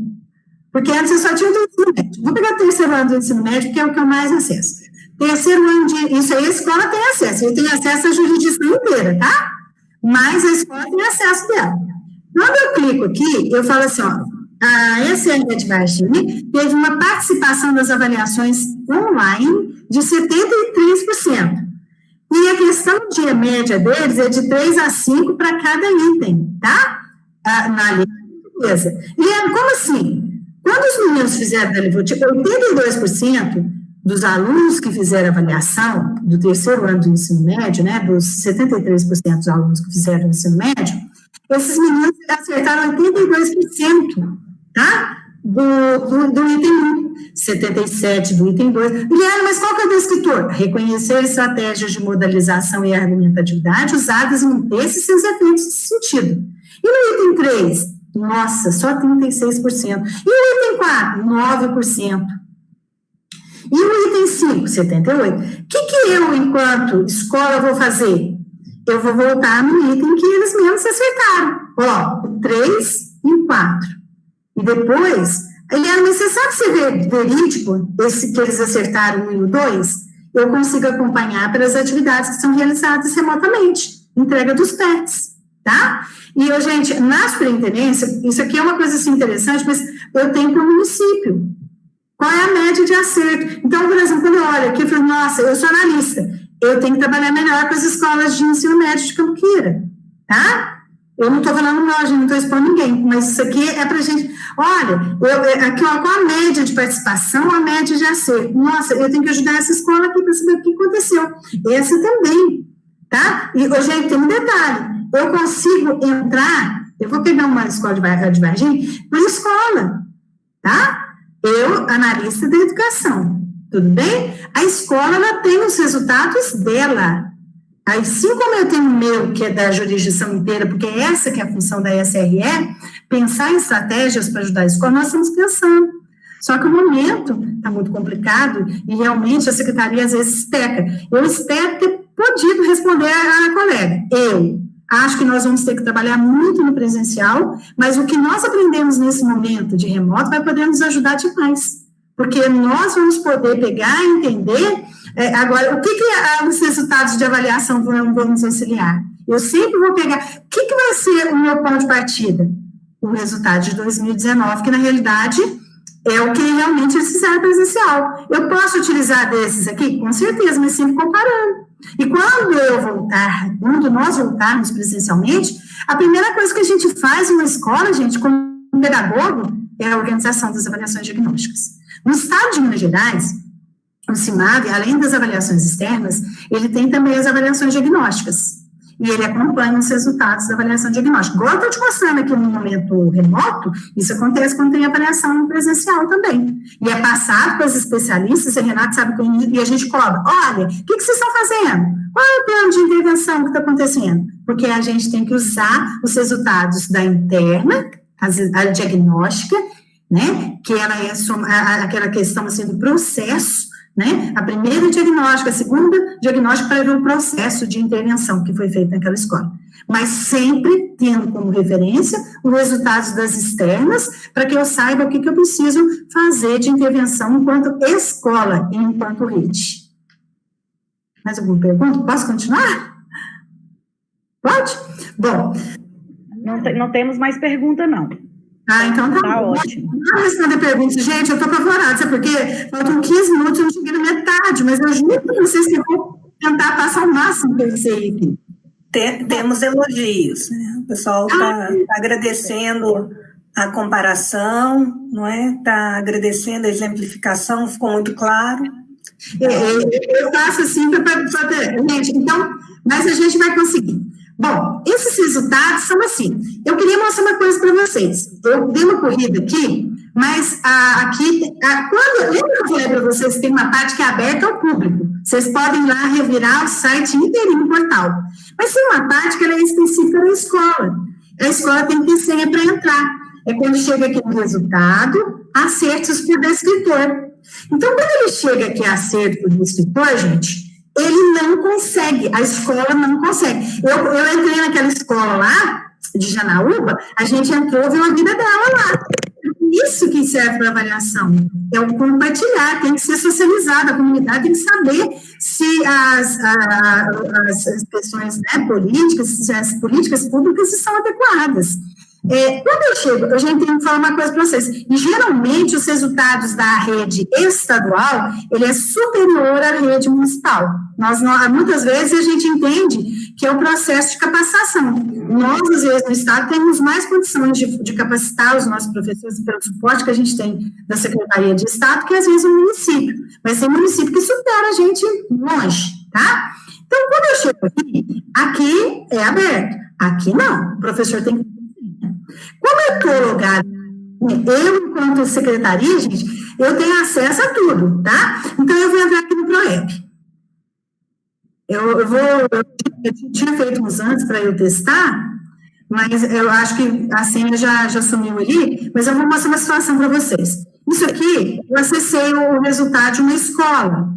porque antes eu só tinha do ensino médio. Vou pegar o terceiro ano do ensino médio, que é o que eu mais acesso. Terceiro ano isso aí a escola tem acesso, ele tem acesso à jurisdição inteira, tá? Mas a escola tem acesso dela. Quando eu clico aqui, eu falo assim, ó, a SRE de Varginha teve uma participação das avaliações online de 73%. E a questão de média deles é de 3 a 5 para cada item, tá? Na língua portuguesa. E como assim? Quando os meninos fizeram da língua, tipo, 82% dos alunos que fizeram avaliação do terceiro ano do ensino médio, né, dos 73% dos alunos que fizeram o ensino médio, esses meninos acertaram 82%, tá? Do item 1, 77% do item 2. Guilherme, mas qual que é o descritor? Reconhecer estratégias de modalização e argumentatividade usadas em textos e seus efeitos de sentido. E no item 3? Nossa, só 36%. E no item 4? 9%. E no item 5, 78%. O que eu, enquanto escola, vou fazer? Eu vou voltar no item que eles mesmos acertaram. Ó, o 3 e o 4. E depois, Eliana, mas você sabe se é verídico esse que eles acertaram o 1 e o 2? Eu consigo acompanhar pelas atividades que são realizadas remotamente, entrega dos PETs, tá? E, gente, na superintendência, isso aqui é uma coisa assim interessante, mas eu tenho para o município. Qual é a média de acerto? Então, por exemplo, quando eu olho aqui, eu falo, nossa, eu sou analista, eu tenho que trabalhar melhor com as escolas de ensino médio de Cambuquira, tá? Eu não estou falando mal, gente, não estou expondo ninguém, mas isso aqui é para gente. Olha, aqui, ó, qual a média de participação, a média de acerto? Nossa, eu tenho que ajudar essa escola aqui para saber o que aconteceu. Essa também, tá? E, gente, tem um detalhe: eu consigo entrar, eu vou pegar uma escola de Varginha, por escola, tá? Eu, analista da educação, tudo bem? A escola, ela tem os resultados dela. Assim como eu tenho o meu, que é da jurisdição inteira, porque essa que é a função da SRE, pensar em estratégias para ajudar a escola, nós estamos pensando. Só que o momento está muito complicado e realmente a secretaria às vezes peca. Eu espero ter podido responder à colega. Eu acho que nós vamos ter que trabalhar muito no presencial, mas o que nós aprendemos nesse momento de remoto vai poder nos ajudar demais. Porque nós vamos poder pegar e entender... agora, o que os resultados de avaliação vão nos auxiliar? Eu sempre vou pegar, o que vai ser o meu ponto de partida? O resultado de 2019, que na realidade é o que realmente eles fizeram presencial. Eu posso utilizar desses aqui? Com certeza, mas sempre comparando. E quando nós voltarmos presencialmente, a primeira coisa que a gente faz em uma escola, gente, como pedagogo, é a organização das avaliações diagnósticas. No estado de Minas Gerais, o CIMAV, além das avaliações externas, ele tem também as avaliações diagnósticas. E ele acompanha os resultados da avaliação diagnóstica. Igual eu estou te mostrando aqui no momento remoto, isso acontece quando tem avaliação presencial também. E é passado para os especialistas, e a Renata sabe que e a gente cobra. Olha, o que vocês estão fazendo? Qual é o plano de intervenção que está acontecendo? Porque a gente tem que usar os resultados da interna, a diagnóstica, né? Que ela é aquela questão assim, do processo, né? A primeira diagnóstica, a segunda diagnóstica para ver o processo de intervenção que foi feito naquela escola. Mas sempre tendo como referência os resultados das externas, para que eu saiba o que eu preciso fazer de intervenção enquanto escola e enquanto rede. Mais alguma pergunta? Posso continuar? Pode? Bom. Não temos mais pergunta, não. Então tá ótimo. Não responder perguntas. Gente, eu estou apavorada, sabe por quê? Faltam 15 minutos, eu não cheguei na metade, mas eu juro para vocês que eu vou tentar passar o máximo que eu sei aqui. Temos elogios, né? O pessoal está agradecendo a comparação, não é? Está agradecendo a exemplificação, ficou muito claro. Eu faço assim para gente, então, mas a gente vai conseguir. Bom, esses resultados são assim. Eu queria mostrar uma coisa para vocês. Eu dei uma corrida aqui, mas lembra que eu falei para vocês que tem uma parte que é aberta ao público? Vocês podem ir lá revirar o site inteirinho no portal. Mas tem uma parte que ela é específica da escola. A escola tem que ter senha para entrar. É quando chega aqui no resultado, acertos por descritor. Então, quando ele chega aqui acerto do escritor, gente, ele não consegue, a escola não consegue. Eu entrei naquela escola lá, de Janaúba, a gente entrou, viu a vida dela lá. Isso que serve para avaliação, é o compartilhar, tem que ser socializado, a comunidade tem que saber se as questões, né, políticas, se as políticas públicas são adequadas. Quando eu chego, eu já tenho que falar uma coisa para vocês, e geralmente os resultados da rede estadual, ele é superior à rede municipal. Muitas vezes a gente entende que é o processo de capacitação. Nós, às vezes, no estado, temos mais condições de capacitar os nossos professores pelo suporte que a gente tem da Secretaria de Estado, que às vezes o município. Mas tem município que supera a gente longe, tá? Então, quando eu chego aqui é aberto. Aqui não, o professor tem que... Como eu estou logada, eu, enquanto secretaria, gente, eu tenho acesso a tudo, tá? Então, eu vou entrar aqui no ProEP. Eu tinha feito uns antes para eu testar, mas eu acho que a senha já sumiu ali, mas eu vou mostrar uma situação para vocês. Isso aqui, eu acessei o resultado de uma escola.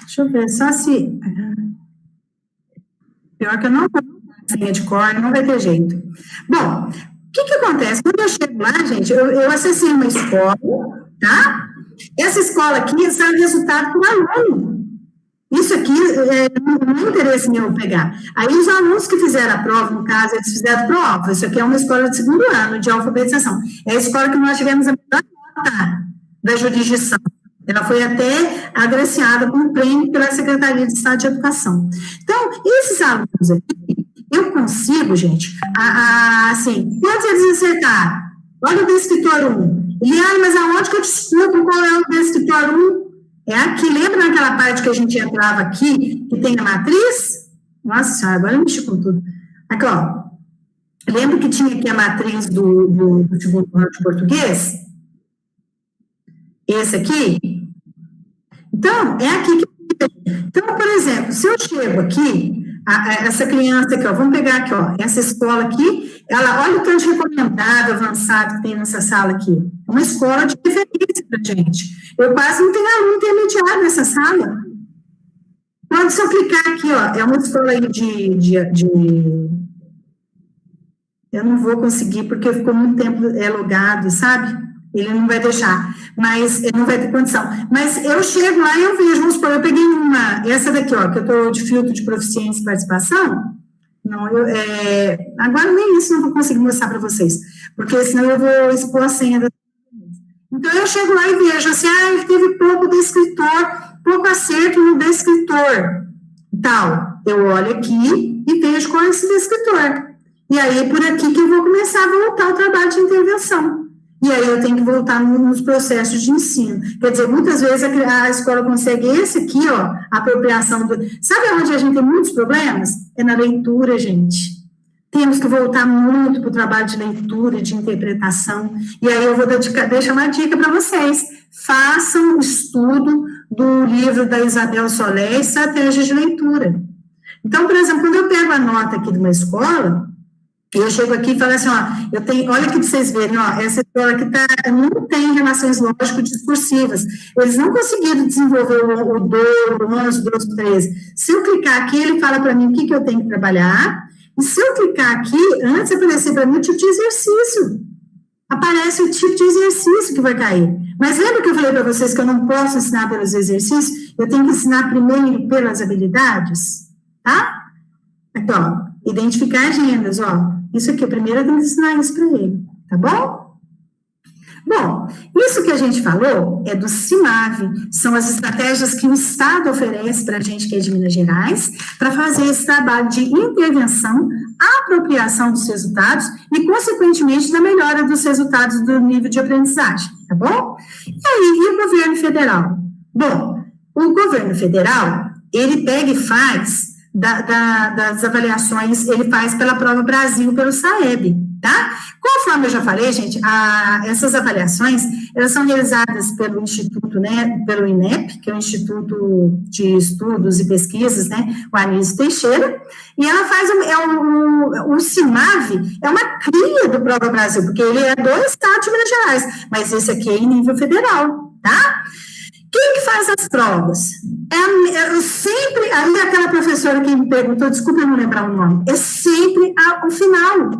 Deixa eu ver, só se... Pior que eu não tenho senha de cor, não vai ter jeito. Bom... O que acontece? Quando eu chego lá, gente, eu acessei uma escola, tá? Essa escola aqui sai o resultado para o aluno. Isso aqui não é interesse meu pegar. Aí os alunos que fizeram a prova, no caso, eles fizeram prova. Isso aqui é uma escola de segundo ano de alfabetização. É a escola que nós tivemos a melhor nota da jurisdição. Ela foi até agraciada com um prêmio pela Secretaria de Estado de Educação. Então, esses alunos aqui, eu consigo, gente, assim, quantos eles acertaram? Olha o descritor 1. Eliane, mas aonde que eu descubro qual é o descritor 1? É aqui, lembra naquela parte que a gente entrava aqui, que tem a matriz? Nossa senhora, agora eu mexi com tudo. Aqui, ó. Lembra que tinha aqui a matriz do segundo ano de português? Esse aqui? Então, é aqui que... Então, por exemplo, se eu chego aqui, essa criança aqui, ó, vamos pegar aqui, ó, essa escola aqui, ela, olha o tanto de recomendado, avançado que tem nessa sala aqui. É uma escola de referência pra gente. Eu quase não tenho aluno intermediário nessa sala. Quando se eu clicar aqui, ó, é uma escola aí eu não vou conseguir, porque ficou muito tempo logado, sabe? Ele não vai deixar, mas ele não vai ter condição. Mas eu chego lá e eu vejo, vamos supor, eu peguei essa daqui, ó, que eu estou de filtro de proficiência e participação. Não, agora nem isso não vou conseguir mostrar para vocês, porque senão eu vou expor a senha. Então eu chego lá e vejo assim, ele teve pouco descritor, pouco acerto no descritor. Tal, eu olho aqui e vejo qual é esse descritor. E aí é por aqui que eu vou começar a voltar ao trabalho de intervenção. E aí eu tenho que voltar nos processos de ensino. Quer dizer, muitas vezes a escola consegue esse aqui, ó, a apropriação do... Sabe onde a gente tem muitos problemas? É na leitura, gente. Temos que voltar muito para o trabalho de leitura, de interpretação. E aí eu vou deixar uma dica para vocês. Façam o estudo do livro da Isabel Solé, Estratégias de Leitura. Então, por exemplo, quando eu pego a nota aqui de uma escola... Eu chego aqui e falo assim, ó, olha aqui para vocês verem, ó, essa escola aqui não tem relações lógico-discursivas. Eles não conseguiram desenvolver o do, o 11, o 12, o 13. Se eu clicar aqui, ele fala para mim o que eu tenho que trabalhar, e se eu clicar aqui, antes de aparecer para mim o tipo de exercício. Aparece o tipo de exercício que vai cair. Mas lembra que eu falei para vocês que eu não posso ensinar pelos exercícios? Eu tenho que ensinar primeiro pelas habilidades, tá? Aqui, ó, identificar agendas, ó. Isso aqui, primeiro eu tenho que ensinar isso para ele, tá bom? Bom, isso que a gente falou é do CIMAV, são as estratégias que o Estado oferece para a gente que é de Minas Gerais, para fazer esse trabalho de intervenção, apropriação dos resultados e, consequentemente, da melhora dos resultados do nível de aprendizagem, tá bom? E aí, e o governo federal? Bom, o governo federal, ele pega e faz... das avaliações, ele faz pela Prova Brasil, pelo SAEB, tá? Conforme eu já falei, gente, essas avaliações, elas são realizadas pelo Instituto, né, pelo INEP, que é o Instituto de Estudos e Pesquisas, né, o Anísio Teixeira, e ela faz, o CIMAV é uma cria do Prova Brasil, porque ele é do Estado de Minas Gerais, mas esse aqui é em nível federal, tá? Quem que faz as provas? Eu sempre, aí aquela professora que me perguntou, desculpa eu não lembrar o nome, é sempre ao final,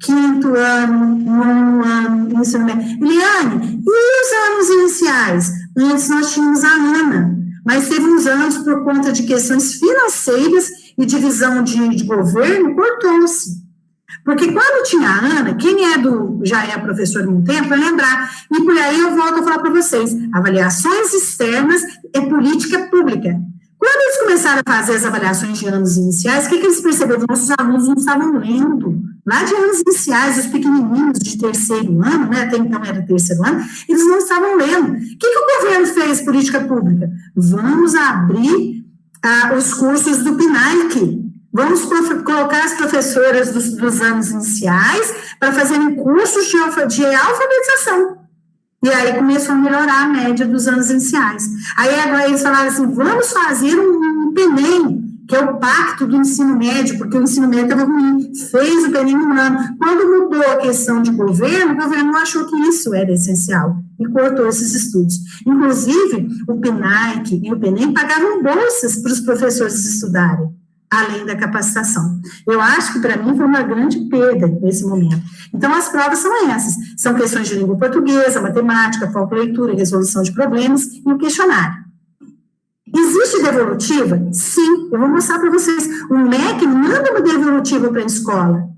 5º ano, 9º ano, ensino médio. Eliane, e os anos iniciais? Antes nós tínhamos a ANA, mas teve uns anos por conta de questões financeiras e divisão de governo, cortou-se. Porque quando tinha a ANA, quem já é professor há um tempo, vai lembrar. E por aí eu volto a falar para vocês. Avaliações externas é política pública. Quando eles começaram a fazer as avaliações de anos iniciais, o que eles perceberam? Nossos alunos não estavam lendo. Lá de anos iniciais, os pequenininhos de 3º ano, né, até então era 3º ano, eles não estavam lendo. O que o governo fez, política pública? Vamos abrir os cursos do PNAEC. Vamos colocar as professoras dos anos iniciais para fazerem cursos de alfabetização. E aí começou a melhorar a média dos anos iniciais. Aí agora eles falaram assim, vamos fazer um PENEM, que é o pacto do ensino médio, porque o ensino médio estava ruim. Fez o PENEM um ano. Quando mudou a questão de governo, o governo achou que isso era essencial e cortou esses estudos. Inclusive, o PNAEC e o PENEM pagavam bolsas para os professores estudarem, além da capacitação. Eu acho que, para mim, foi uma grande perda nesse momento. Então, as provas são essas. São questões de língua portuguesa, matemática, foco, leitura, resolução de problemas e o questionário. Existe devolutiva? Sim. Eu vou mostrar para vocês. O MEC manda uma devolutiva para a escola.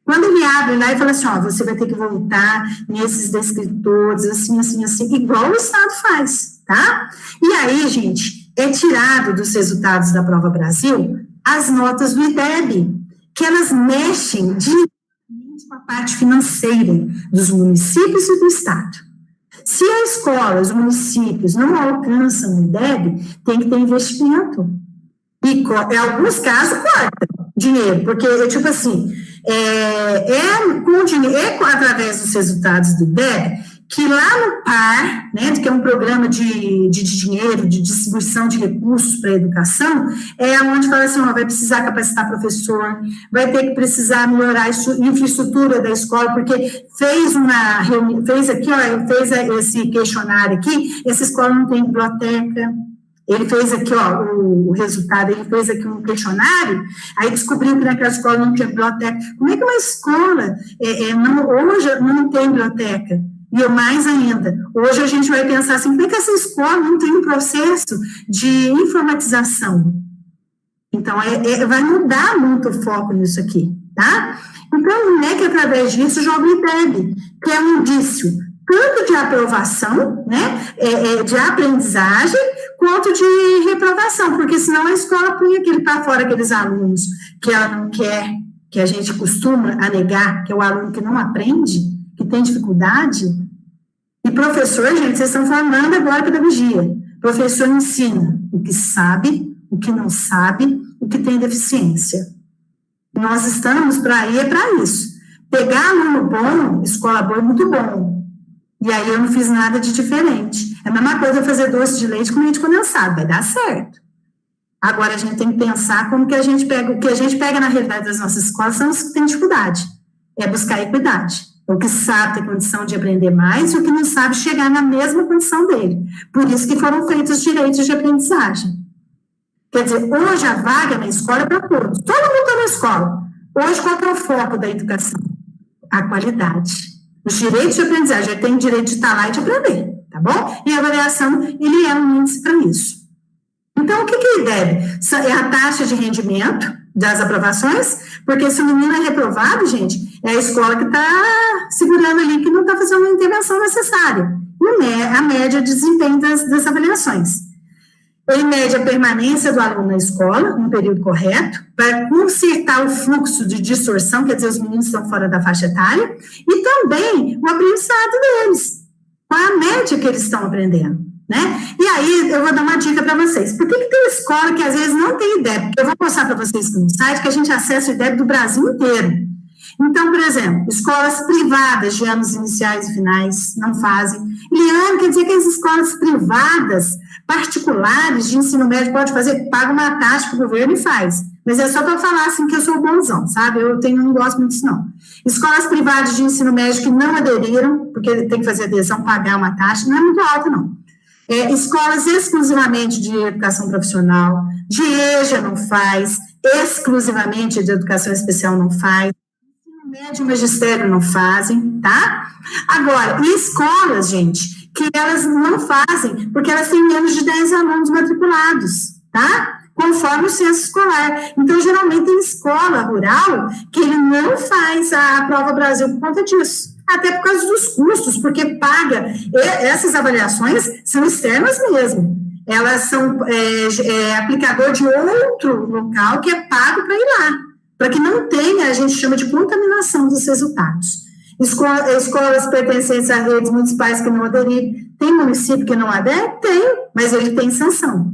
Quando ele abre lá e fala assim, ó, você vai ter que voltar nesses descritores, assim, assim, assim, igual o Estado faz, tá? E aí, gente, é tirado dos resultados da Prova Brasil as notas do IDEB, que elas mexem diretamente com a parte financeira dos municípios e do Estado. Se a escola, os municípios não alcançam o IDEB, tem que ter investimento. E em alguns casos, corta dinheiro, porque, tipo assim, com o dinheiro, através dos resultados do IDEB, que lá no PAR, né, que é um programa de dinheiro, de distribuição de recursos para a educação, é onde fala assim, ó, vai precisar capacitar professor, vai ter que precisar melhorar a infraestrutura da escola, porque fez esse questionário aqui, essa escola não tem biblioteca. Ele fez aqui, ó, o resultado, ele fez aqui um questionário, aí descobriu que naquela escola não tinha biblioteca. Como é que uma escola hoje não tem biblioteca? E mais ainda, hoje a gente vai pensar assim, como é que essa escola não tem um processo de informatização? Então, vai mudar muito o foco nisso aqui, tá? Então, o MEC, através disso, joga o IDEB, que é um indício tanto de aprovação, né, de aprendizagem, quanto de reprovação, porque senão a escola punha para fora aqueles alunos que ela não quer, que a gente costuma a negar, que é o aluno que não aprende, que tem dificuldade. E professor, gente, vocês estão formando agora a pedagogia. Professor ensina o que sabe, o que não sabe, o que tem deficiência. Nós estamos para isso. Pegar aluno bom, escola boa é muito bom. E aí eu não fiz nada de diferente. É a mesma coisa fazer doce de leite com leite condensado, vai dar certo. Agora a gente tem que pensar como que a gente pega, o que a gente pega na realidade das nossas escolas são os que têm dificuldade. É buscar equidade. O que sabe ter condição de aprender mais e o que não sabe chegar na mesma condição dele. Por isso que foram feitos direitos de aprendizagem. Quer dizer, hoje a vaga na escola é para todos. Todo mundo está na escola. Hoje qual é o foco da educação? A qualidade. Os direitos de aprendizagem, já tem direito de estar lá e de aprender, tá bom? E a avaliação, ele é um índice para isso. Então, o que ele deve? É a taxa de rendimento das aprovações, porque se o menino é reprovado, gente, é a escola que está segurando ali, que não está fazendo uma intervenção necessária. E a média de desempenho das avaliações. Ele mede a permanência do aluno na escola, no período correto, para consertar o fluxo de distorção, quer dizer, os meninos estão fora da faixa etária, e também o aprendizado deles, qual a média que eles estão aprendendo, né? E aí, eu vou dar uma dica para vocês. Por que tem escola que às vezes não tem IDEB? Porque eu vou mostrar para vocês no site que a gente acessa o IDEB do Brasil inteiro. Então, por exemplo, escolas privadas de anos iniciais e finais não fazem. Liane, quer dizer que as escolas privadas, particulares de ensino médio pode fazer, paga uma taxa para o governo e faz. Mas é só para falar assim que eu sou bonzão, sabe? Não gosto muito disso, não. Escolas privadas de ensino médio que não aderiram, porque tem que fazer adesão, pagar uma taxa, não é muito alta, não. Escolas exclusivamente de educação profissional, de EJA não faz, exclusivamente de educação especial não faz, ensino médio e magistério não fazem, tá? Agora, e escolas, gente, que elas não fazem, porque elas têm menos de 10 alunos matriculados, tá? Conforme o censo escolar. Então, geralmente, tem escola rural que ele não faz a Prova Brasil por conta disso. Até por causa dos custos, porque paga. Essas avaliações são externas mesmo. Elas são aplicador de outro local que é pago para ir lá. Para que não tenha, a gente chama de contaminação dos resultados. Escolas pertencentes a redes municipais que não aderiram. Tem município que não adere? Tem, mas ele tem sanção.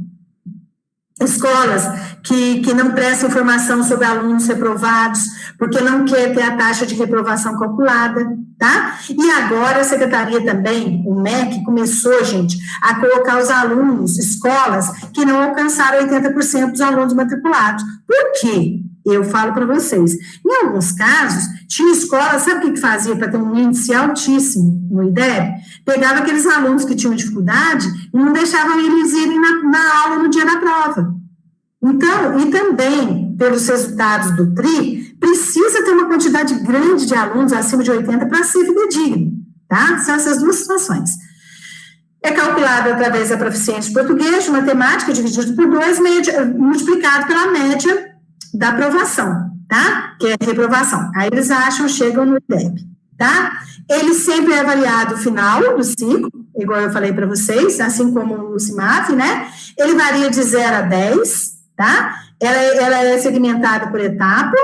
Escolas que não prestam informação sobre alunos reprovados, porque não quer ter a taxa de reprovação calculada, tá? E agora a Secretaria também, o MEC, começou, gente, a colocar os alunos, escolas, que não alcançaram 80% dos alunos matriculados. Por quê? Eu falo para vocês. Em alguns casos, tinha escola, sabe o que fazia para ter um índice altíssimo no IDEB? Pegava aqueles alunos que tinham dificuldade e não deixavam eles irem na aula no dia da prova. Então, e também, pelos resultados do TRI, precisa ter uma quantidade grande de alunos acima de 80 para ser fidedigno, tá? São essas duas situações. É calculado através da proficiência de português, de matemática, dividido por 2, multiplicado pela média da aprovação, tá? Que é reprovação. Aí eles chegam no IDEB, tá? Ele sempre é avaliado no final do ciclo, igual eu falei para vocês, assim como o CIMAF, né? Ele varia de 0 a 10, tá? Ela é segmentada por etapa,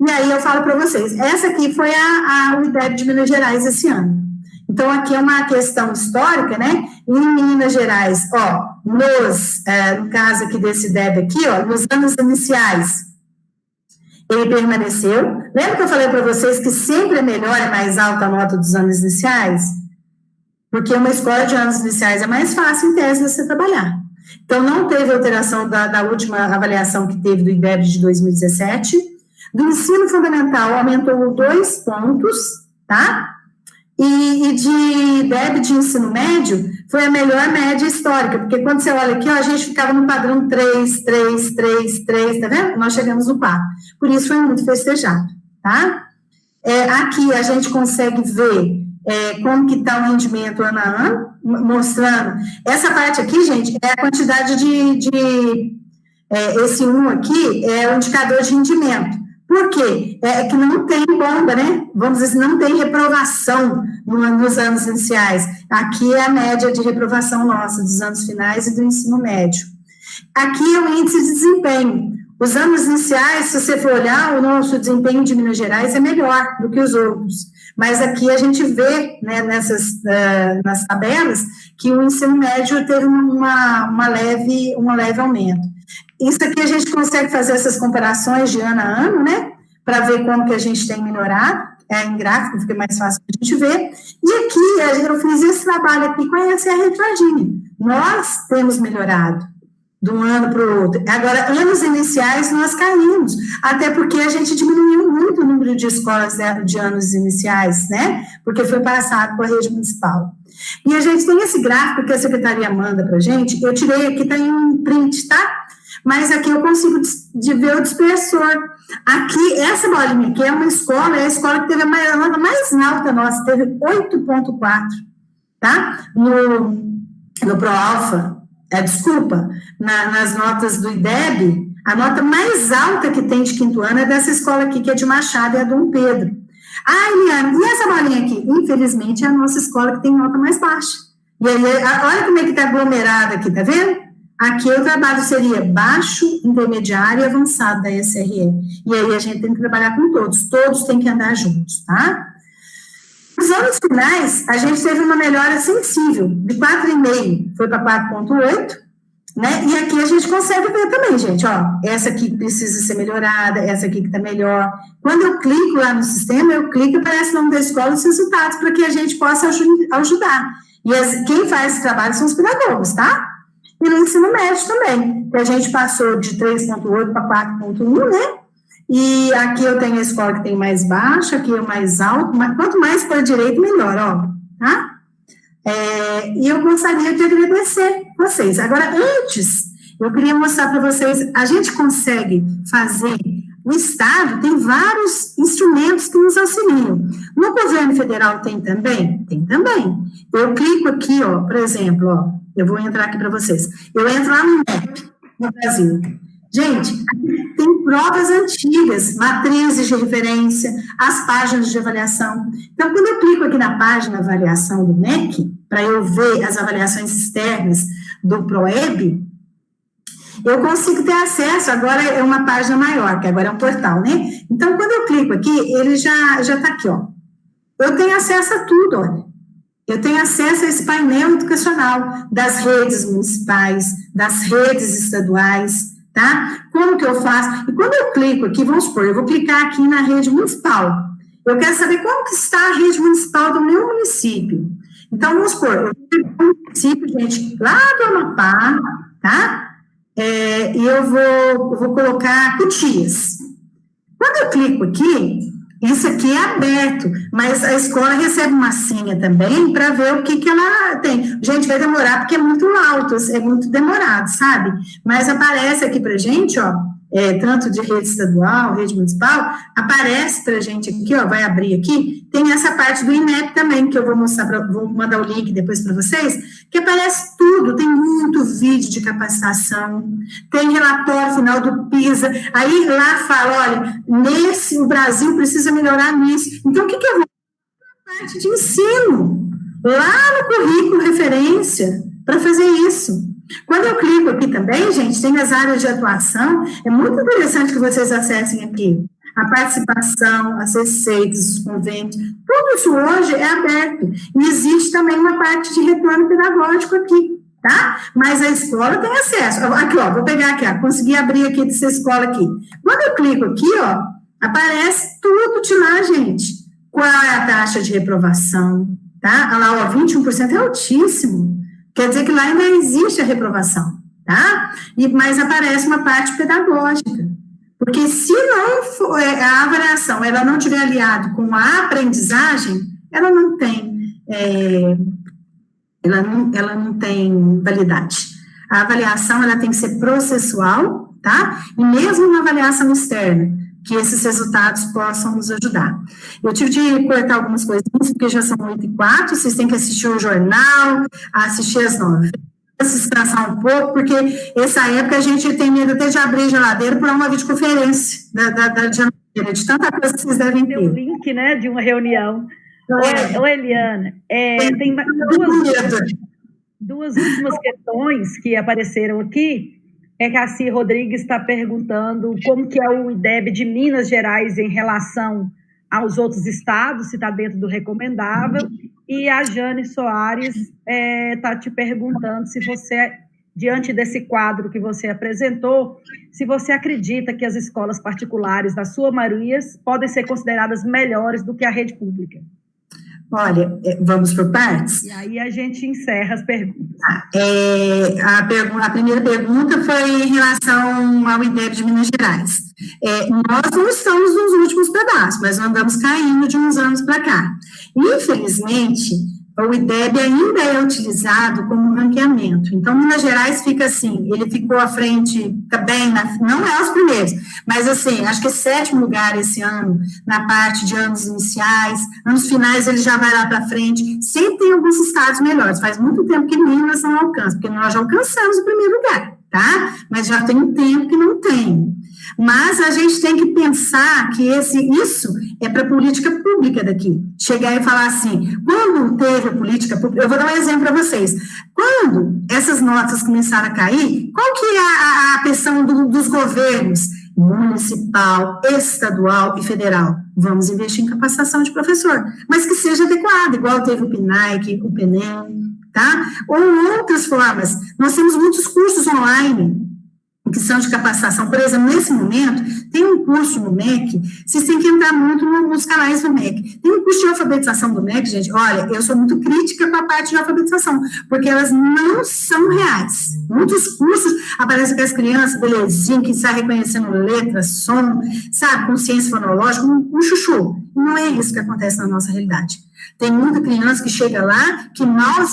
e aí eu falo para vocês, essa aqui foi o IDEB de Minas Gerais esse ano. Então, aqui é uma questão histórica, né? Em Minas Gerais, no caso aqui desse IDEB aqui, nos anos iniciais, ele permaneceu. Lembra que eu falei para vocês que sempre é melhor e mais alta a nota dos anos iniciais? Porque uma escola de anos iniciais é mais fácil, em tese, de você trabalhar. Então, não teve alteração da última avaliação que teve do IDEB de 2017. Do ensino fundamental, aumentou 2 pontos, tá? E de IDEB de ensino médio, foi a melhor média histórica, porque quando você olha aqui, a gente ficava no padrão 3, 3, 3, 3, tá vendo? Nós chegamos no 4. Por isso, foi muito festejado, tá? Aqui, a gente consegue ver como que está o rendimento ano a ano, mostrando. Essa parte aqui, gente, é a quantidade esse 1 aqui é o indicador de rendimento. Por quê? É que não tem bomba, né? Vamos dizer, não tem reprovação nos anos iniciais. Aqui é a média de reprovação nossa, dos anos finais e do ensino médio. Aqui é o índice de desempenho. Os anos iniciais, se você for olhar, o nosso desempenho de Minas Gerais é melhor do que os outros. Mas aqui a gente vê, né, nas tabelas, que o ensino médio teve um leve aumento. Isso aqui a gente consegue fazer essas comparações de ano a ano, né, para ver como que a gente tem melhorado, em gráfico fica mais fácil para a gente ver, e aqui eu fiz esse trabalho aqui com a SR Jardine. Nós temos melhorado de um ano para o outro. Agora, anos iniciais nós caímos, até porque a gente diminuiu muito o número de escolas de anos iniciais, né, porque foi passado para a rede municipal. E a gente tem esse gráfico que a secretaria manda para a gente, eu tirei aqui, tá em um print, tá? Mas aqui eu consigo ver o dispersor. Aqui, essa bolinha aqui é uma escola, é a escola que teve a nota mais alta nossa, teve 8,4, tá? No ProAlfa, nas notas do IDEB, a nota mais alta que tem de 5º ano é dessa escola aqui, que é de Machado, é a Dom Pedro. Eliane, e essa bolinha aqui? Infelizmente, é a nossa escola que tem nota mais baixa. E aí, olha como é que está aglomerada aqui, tá vendo? Aqui o trabalho seria baixo, intermediário e avançado da SRE. E aí a gente tem que trabalhar com todos têm que andar juntos, tá? Nos anos finais, a gente teve uma melhora sensível, de 4,5 foi para 4,8, né? E aqui a gente consegue ver também, gente, essa aqui precisa ser melhorada, essa aqui que está melhor. Quando eu clico lá no sistema, eu clico e aparece o nome da escola e os resultados, para que a gente possa ajudar. E quem faz esse trabalho são os pedagogos, tá? E no ensino médio também, que a gente passou de 3,8 para 4,1, né? E aqui eu tenho a escola que tem mais baixa, aqui é mais alto, mas quanto mais para a direita, melhor, tá? E eu gostaria de agradecer vocês. Agora, antes, eu queria mostrar para vocês, a gente consegue fazer, o Estado tem vários instrumentos que nos auxiliam. No governo federal tem também? Tem também. Eu clico aqui, por exemplo, eu vou entrar aqui para vocês. Eu entro lá no MEC, no Brasil. Gente, aqui tem provas antigas, matrizes de referência, as páginas de avaliação. Então, quando eu clico aqui na página avaliação do MEC, para eu ver as avaliações externas do ProEB, eu consigo ter acesso, agora é uma página maior, que agora é um portal, né? Então, quando eu clico aqui, ele já está aqui, Eu tenho acesso a tudo, olha. Eu tenho acesso a esse painel educacional das redes municipais, das redes estaduais, tá? Como que eu faço? E quando eu clico aqui, vamos supor, eu vou clicar aqui na rede municipal. Eu quero saber como que está a rede municipal do meu município. Então, vamos supor, eu clico no município, gente, lá do Amapá, tá? E eu vou colocar Cotias. Quando eu clico aqui, isso aqui é aberto, mas a escola recebe uma senha também para ver o que ela tem. Gente, vai demorar porque é muito alto, é muito demorado, sabe? Mas aparece aqui para gente, tanto de rede estadual, rede municipal, aparece para a gente aqui, ó, vai abrir aqui, tem essa parte do INEP também, que eu vou mostrar, vou mandar o link depois para vocês, que aparece tudo, tem muito vídeo de capacitação, tem relatório final do PISA, aí lá fala, olha, o Brasil precisa melhorar nisso. Então, o que eu vou? A parte de ensino, lá no currículo referência, para fazer isso. Quando eu clico aqui também, gente, tem as áreas de atuação, é muito interessante que vocês acessem aqui. A participação, as receitas, os convênios, tudo isso hoje é aberto. E existe também uma parte de retorno pedagógico aqui, tá? Mas a escola tem acesso. Aqui, ó, vou pegar aqui, ó, consegui abrir aqui dessa escola aqui. Quando eu clico aqui, ó, aparece tudo de lá, gente. Qual é a taxa de reprovação, tá? Olha lá, ó, 21% é altíssimo. Quer dizer que lá ainda existe a reprovação, tá? Mas aparece uma parte pedagógica. Porque se não for, a avaliação ela não tiver aliado com a aprendizagem, ela não tem, ela não tem validade. A avaliação ela tem que ser processual, tá? E mesmo na avaliação externa, que esses resultados possam nos ajudar. Eu tive de cortar algumas coisinhas, porque já são 8h04, vocês têm que assistir o jornal, assistir as novelas, se descansar um pouco, porque essa época a gente tem medo até de abrir a geladeira para uma videoconferência da geladeira, de tanta coisa que vocês devem ter. Tem um link, né, de uma reunião. Ô, Eliana, tem duas últimas questões que apareceram aqui, que a Cia Rodrigues está perguntando como que é o IDEB de Minas Gerais em relação aos outros estados, se está dentro do recomendável, e a Jane Soares está te perguntando se você, diante desse quadro que você apresentou, se você acredita que as escolas particulares, na sua maioria, podem ser consideradas melhores do que a rede pública. Olha, vamos por partes? E aí a gente encerra as perguntas. A primeira pergunta foi em relação ao IDEB de Minas Gerais. Nós não estamos nos últimos pedaços, mas andamos caindo de uns anos para cá. Infelizmente, o IDEB ainda é utilizado como ranqueamento. Então, Minas Gerais fica assim, ele ficou à frente também, não é os primeiros, mas assim, acho que é 7º lugar esse ano, na parte de anos iniciais, anos finais ele já vai lá para frente, sempre tem alguns estados melhores, faz muito tempo que Minas não alcança, porque nós já alcançamos o primeiro lugar, tá? Mas já tem um tempo que não tem. Mas a gente tem que pensar que isso é para a política pública daqui. Chegar e falar assim, quando teve a política pública, eu vou dar um exemplo para vocês. Quando essas notas começaram a cair, qual que é a pressão dos governos? Municipal, estadual e federal. Vamos investir em capacitação de professor, mas que seja adequado, igual teve o PNAEC, o PENEM, tá? Ou outras formas. Nós temos muitos cursos online, que são de capacitação. Por exemplo, nesse momento, tem um curso no MEC, vocês têm que entrar muito nos canais do MEC. Tem um curso de alfabetização do MEC, gente, olha, eu sou muito crítica com a parte de alfabetização, porque elas não são reais. Muitos cursos aparecem com as crianças, belezinha, que está reconhecendo letra, som, sabe, consciência fonológica, um chuchu. Não é isso que acontece na nossa realidade. Tem muita criança que chega lá, que mal,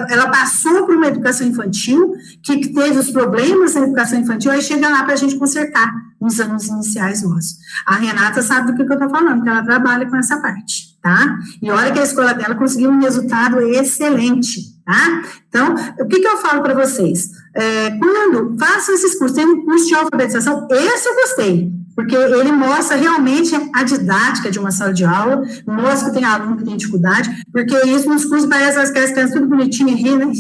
ela passou por uma educação infantil, que teve os problemas na educação infantil, aí chega lá para a gente consertar nos anos iniciais nossos. A Renata sabe do que eu estou falando, porque ela trabalha com essa parte, tá? E olha que a escola dela conseguiu um resultado excelente, tá? Então, o que eu falo para vocês? Quando façam esses cursos, tem um curso de alfabetização, esse eu gostei, porque ele mostra realmente a didática de uma sala de aula, mostra que tem aluno que tem dificuldade, porque isso nos cursos parece que as crianças tudo bonitinho, rindo,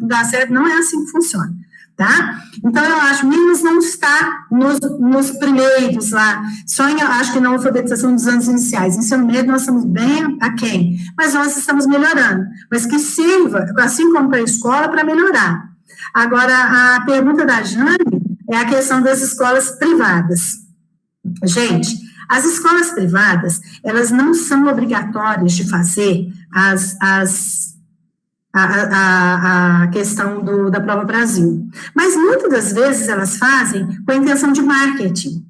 dá certo, não é assim que funciona, tá? Então, eu acho que Minas não está nos primeiros lá, acho que na alfabetização dos anos iniciais, ensino médio nós estamos bem aquém, mas nós estamos melhorando, mas que sirva, assim como para a escola, para melhorar. Agora, a pergunta da Jane é a questão das escolas privadas. Gente, as escolas privadas, elas não são obrigatórias de fazer a questão da Prova Brasil, mas muitas das vezes elas fazem com a intenção de marketing.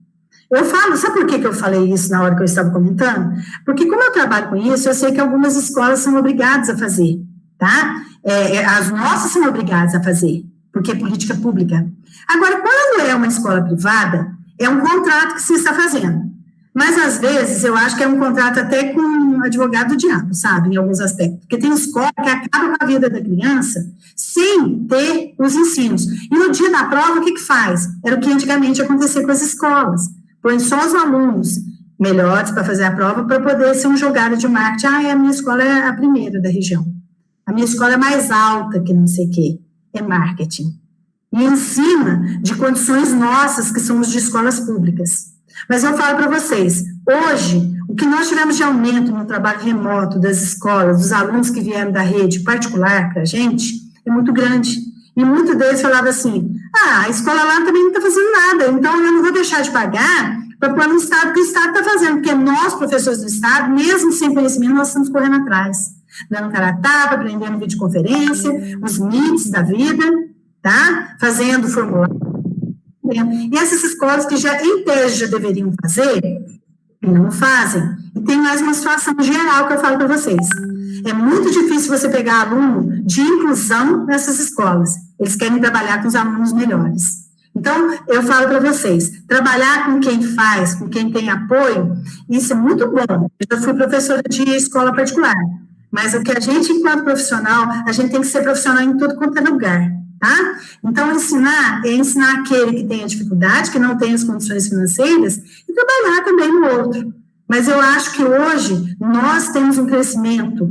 Eu falo, sabe por que eu falei isso na hora que eu estava comentando? Porque como eu trabalho com isso, eu sei que algumas escolas são obrigadas a fazer, tá? As nossas são obrigadas a fazer, porque é política pública. Agora, quando é uma escola privada, é um contrato que se está fazendo. Mas, às vezes, eu acho que é um contrato até com um advogado do diabo, sabe, em alguns aspectos. Porque tem escola que acaba com a vida da criança sem ter os ensinos. E no dia da prova, o que faz? Era o que antigamente acontecia com as escolas. Põe só os alunos melhores para fazer a prova para poder ser um jogado de marketing. A minha escola é a primeira da região. A minha escola é mais alta que não sei o quê. É marketing. E em cima de condições nossas, que somos de escolas públicas. Mas eu falo para vocês, hoje, o que nós tivemos de aumento no trabalho remoto das escolas, dos alunos que vieram da rede particular para a gente, é muito grande. E muitos deles falavam assim, a escola lá também não está fazendo nada, então eu não vou deixar de pagar para pôr no Estado, que o Estado está fazendo, porque nós, professores do Estado, mesmo sem conhecimento, nós estamos correndo atrás, dando cara a tapa, aprendendo videoconferência, os MITs da vida, tá? Fazendo formulário. E essas escolas que já, em tese, já deveriam fazer, não fazem. E tem mais uma situação geral que eu falo para vocês. É muito difícil você pegar aluno de inclusão nessas escolas. Eles querem trabalhar com os alunos melhores. Então, eu falo para vocês, trabalhar com quem faz, com quem tem apoio, isso é muito bom. Eu já fui professora de escola particular, mas o que a gente, enquanto profissional, a gente tem que ser profissional em tudo quanto é lugar. Tá? Então, ensinar é ensinar aquele que tem a dificuldade, que não tem as condições financeiras, e trabalhar também no outro. Mas eu acho que hoje nós temos um crescimento,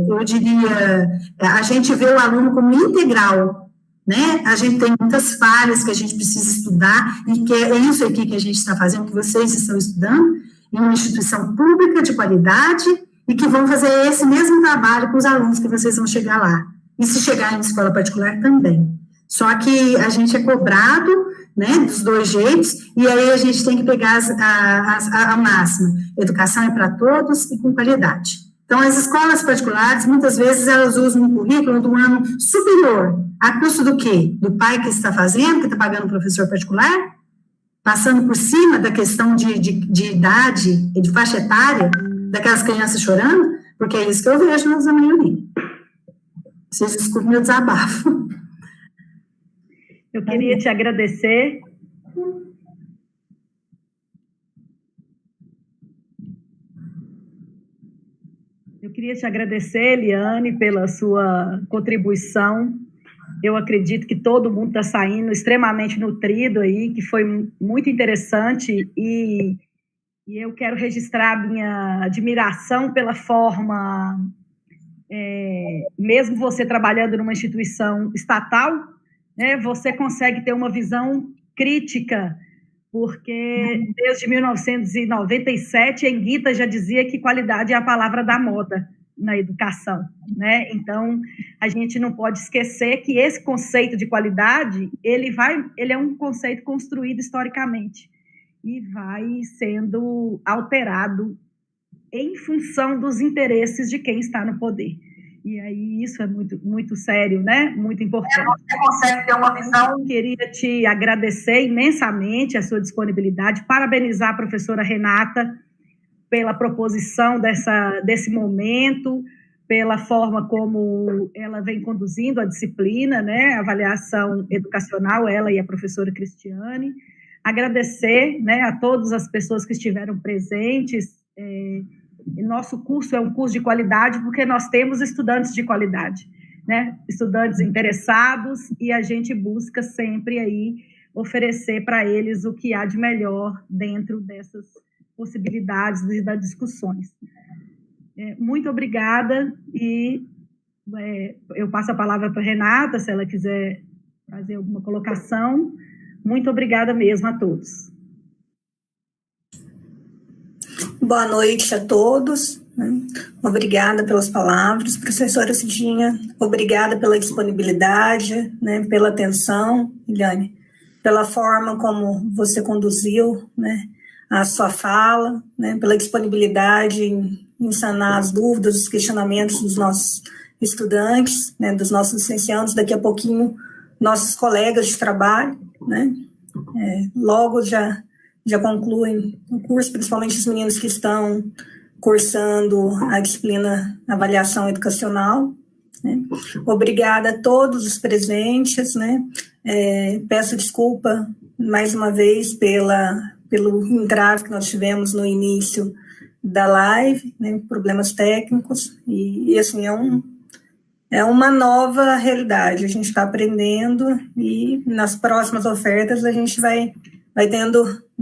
eu diria, a gente vê o aluno como integral, né? A gente tem muitas falhas que a gente precisa estudar, e que é isso aqui que a gente está fazendo, que vocês estão estudando, em uma instituição pública de qualidade, e que vão fazer esse mesmo trabalho com os alunos que vocês vão chegar lá. E se chegar em escola particular também. Só que a gente é cobrado, né, dos dois jeitos, e aí a gente tem que pegar a máxima. Educação é para todos e com qualidade. Então, as escolas particulares, muitas vezes, elas usam um currículo de um ano superior. A custo do quê? Do pai que está fazendo, que está pagando o professor particular? Passando por cima da questão de idade e de faixa etária daquelas crianças chorando? Porque é isso que eu vejo na maioria. Vocês desculpem meu desabafo. Eu queria te agradecer. Eu queria te agradecer, Eliane, pela sua contribuição. Eu acredito que todo mundo está saindo extremamente nutrido aí, que foi muito interessante, e eu quero registrar a minha admiração pela forma... mesmo você trabalhando numa instituição estatal, né, você consegue ter uma visão crítica, porque desde 1997, Anguita já dizia que qualidade é a palavra da moda na educação, né? Então, a gente não pode esquecer que esse conceito de qualidade, ele é um conceito construído historicamente e vai sendo alterado em função dos interesses de quem está no poder. E aí isso é muito, muito sério, né? Muito importante. Você consegue ter uma visão... Eu queria te agradecer imensamente a sua disponibilidade, parabenizar a professora Renata pela proposição desse momento, pela forma como ela vem conduzindo a disciplina, né? A avaliação educacional, ela e a professora Cristiane. Agradecer, né, a todas as pessoas que estiveram presentes. Nosso curso é um curso de qualidade porque nós temos estudantes de qualidade, né? Estudantes interessados, e a gente busca sempre aí oferecer para eles o que há de melhor dentro dessas possibilidades e das discussões. Muito obrigada, e eu passo a palavra para a Renata, se ela quiser fazer alguma colocação. Muito obrigada mesmo a todos. Boa noite a todos, né? Obrigada pelas palavras, professora Cidinha, obrigada pela disponibilidade, né, pela atenção, Eliane, pela forma como você conduziu, né, a sua fala, né, pela disponibilidade em sanar as dúvidas, os questionamentos dos nossos estudantes, né, dos nossos licenciados, daqui a pouquinho nossos colegas de trabalho, né, logo já concluem o curso, principalmente os meninos que estão cursando a disciplina Avaliação Educacional, né. Obrigada a todos os presentes, né, peço desculpa, mais uma vez, pelo entrave que nós tivemos no início da live, né, problemas técnicos, e assim, é uma nova realidade, a gente está aprendendo, e nas próximas ofertas a gente vai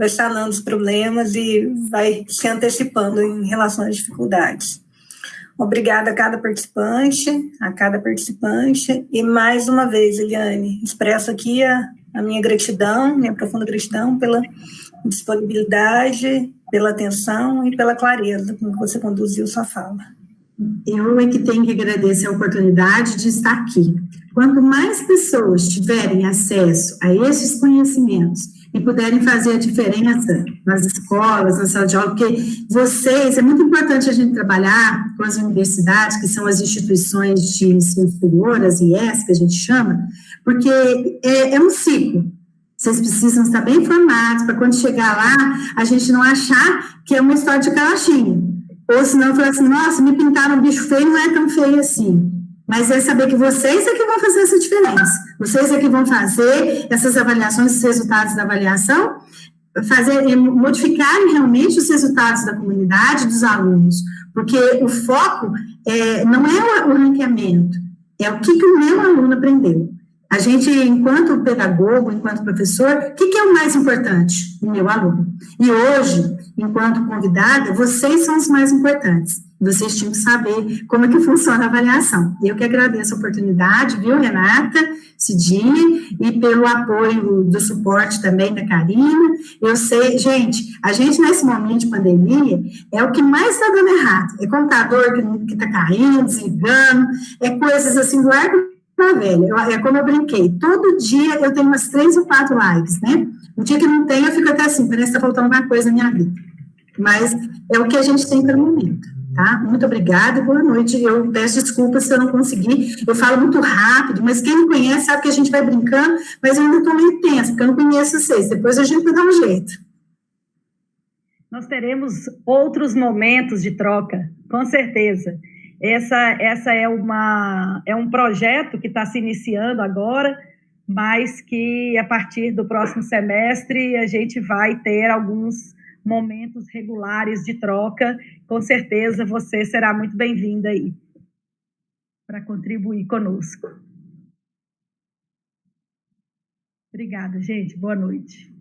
sanando os problemas e vai se antecipando em relação às dificuldades. Obrigada a cada participante, e mais uma vez, Eliane, expresso aqui a minha gratidão, minha profunda gratidão pela disponibilidade, pela atenção e pela clareza com que você conduziu sua fala. Eu é que tenho que agradecer a oportunidade de estar aqui. Quanto mais pessoas tiverem acesso a esses conhecimentos e puderem fazer a diferença nas escolas, na sala de aula, porque vocês, é muito importante a gente trabalhar com as universidades, que são as instituições de ensino superior, as IES, que a gente chama, porque é um ciclo. Vocês precisam estar bem informados para quando chegar lá, a gente não achar que é uma história de carochinha. Ou senão falar assim, nossa, me pintaram um bicho feio, não é tão feio assim. Mas é saber que vocês é que vão fazer essa diferença. Vocês é que vão fazer essas avaliações, esses resultados da avaliação, modificarem realmente os resultados da comunidade, dos alunos. Porque o foco não é o ranqueamento, é o que o meu aluno aprendeu. A gente, enquanto pedagogo, enquanto professor, o que é o mais importante? O meu aluno. E hoje, enquanto convidada, vocês são os mais importantes. Vocês tinham que saber como é que funciona a avaliação. Eu que agradeço a oportunidade, viu, Renata, Cidinha, e pelo apoio do suporte também da Karina. Eu sei, gente, a gente nesse momento de pandemia, é o que mais está dando errado. É computador que está caindo, desligando, é coisas assim do arco velha. É como eu brinquei, todo dia eu tenho umas 3 ou 4 lives, né? O dia que não tem, eu fico até assim, parece que está faltando uma coisa na minha vida. Mas é o que a gente tem pelo momento, tá? Muito obrigada e boa noite. Eu peço desculpas se eu não consegui, eu falo muito rápido, mas quem me conhece sabe que a gente vai brincando, mas eu ainda estou meio tensa, porque eu não conheço vocês. Depois a gente vai dar um jeito. Nós teremos outros momentos de troca, com certeza. Essa é um projeto que está se iniciando agora, mas que a partir do próximo semestre a gente vai ter alguns momentos regulares de troca. Com certeza você será muito bem-vinda aí para contribuir conosco. Obrigada, gente. Boa noite.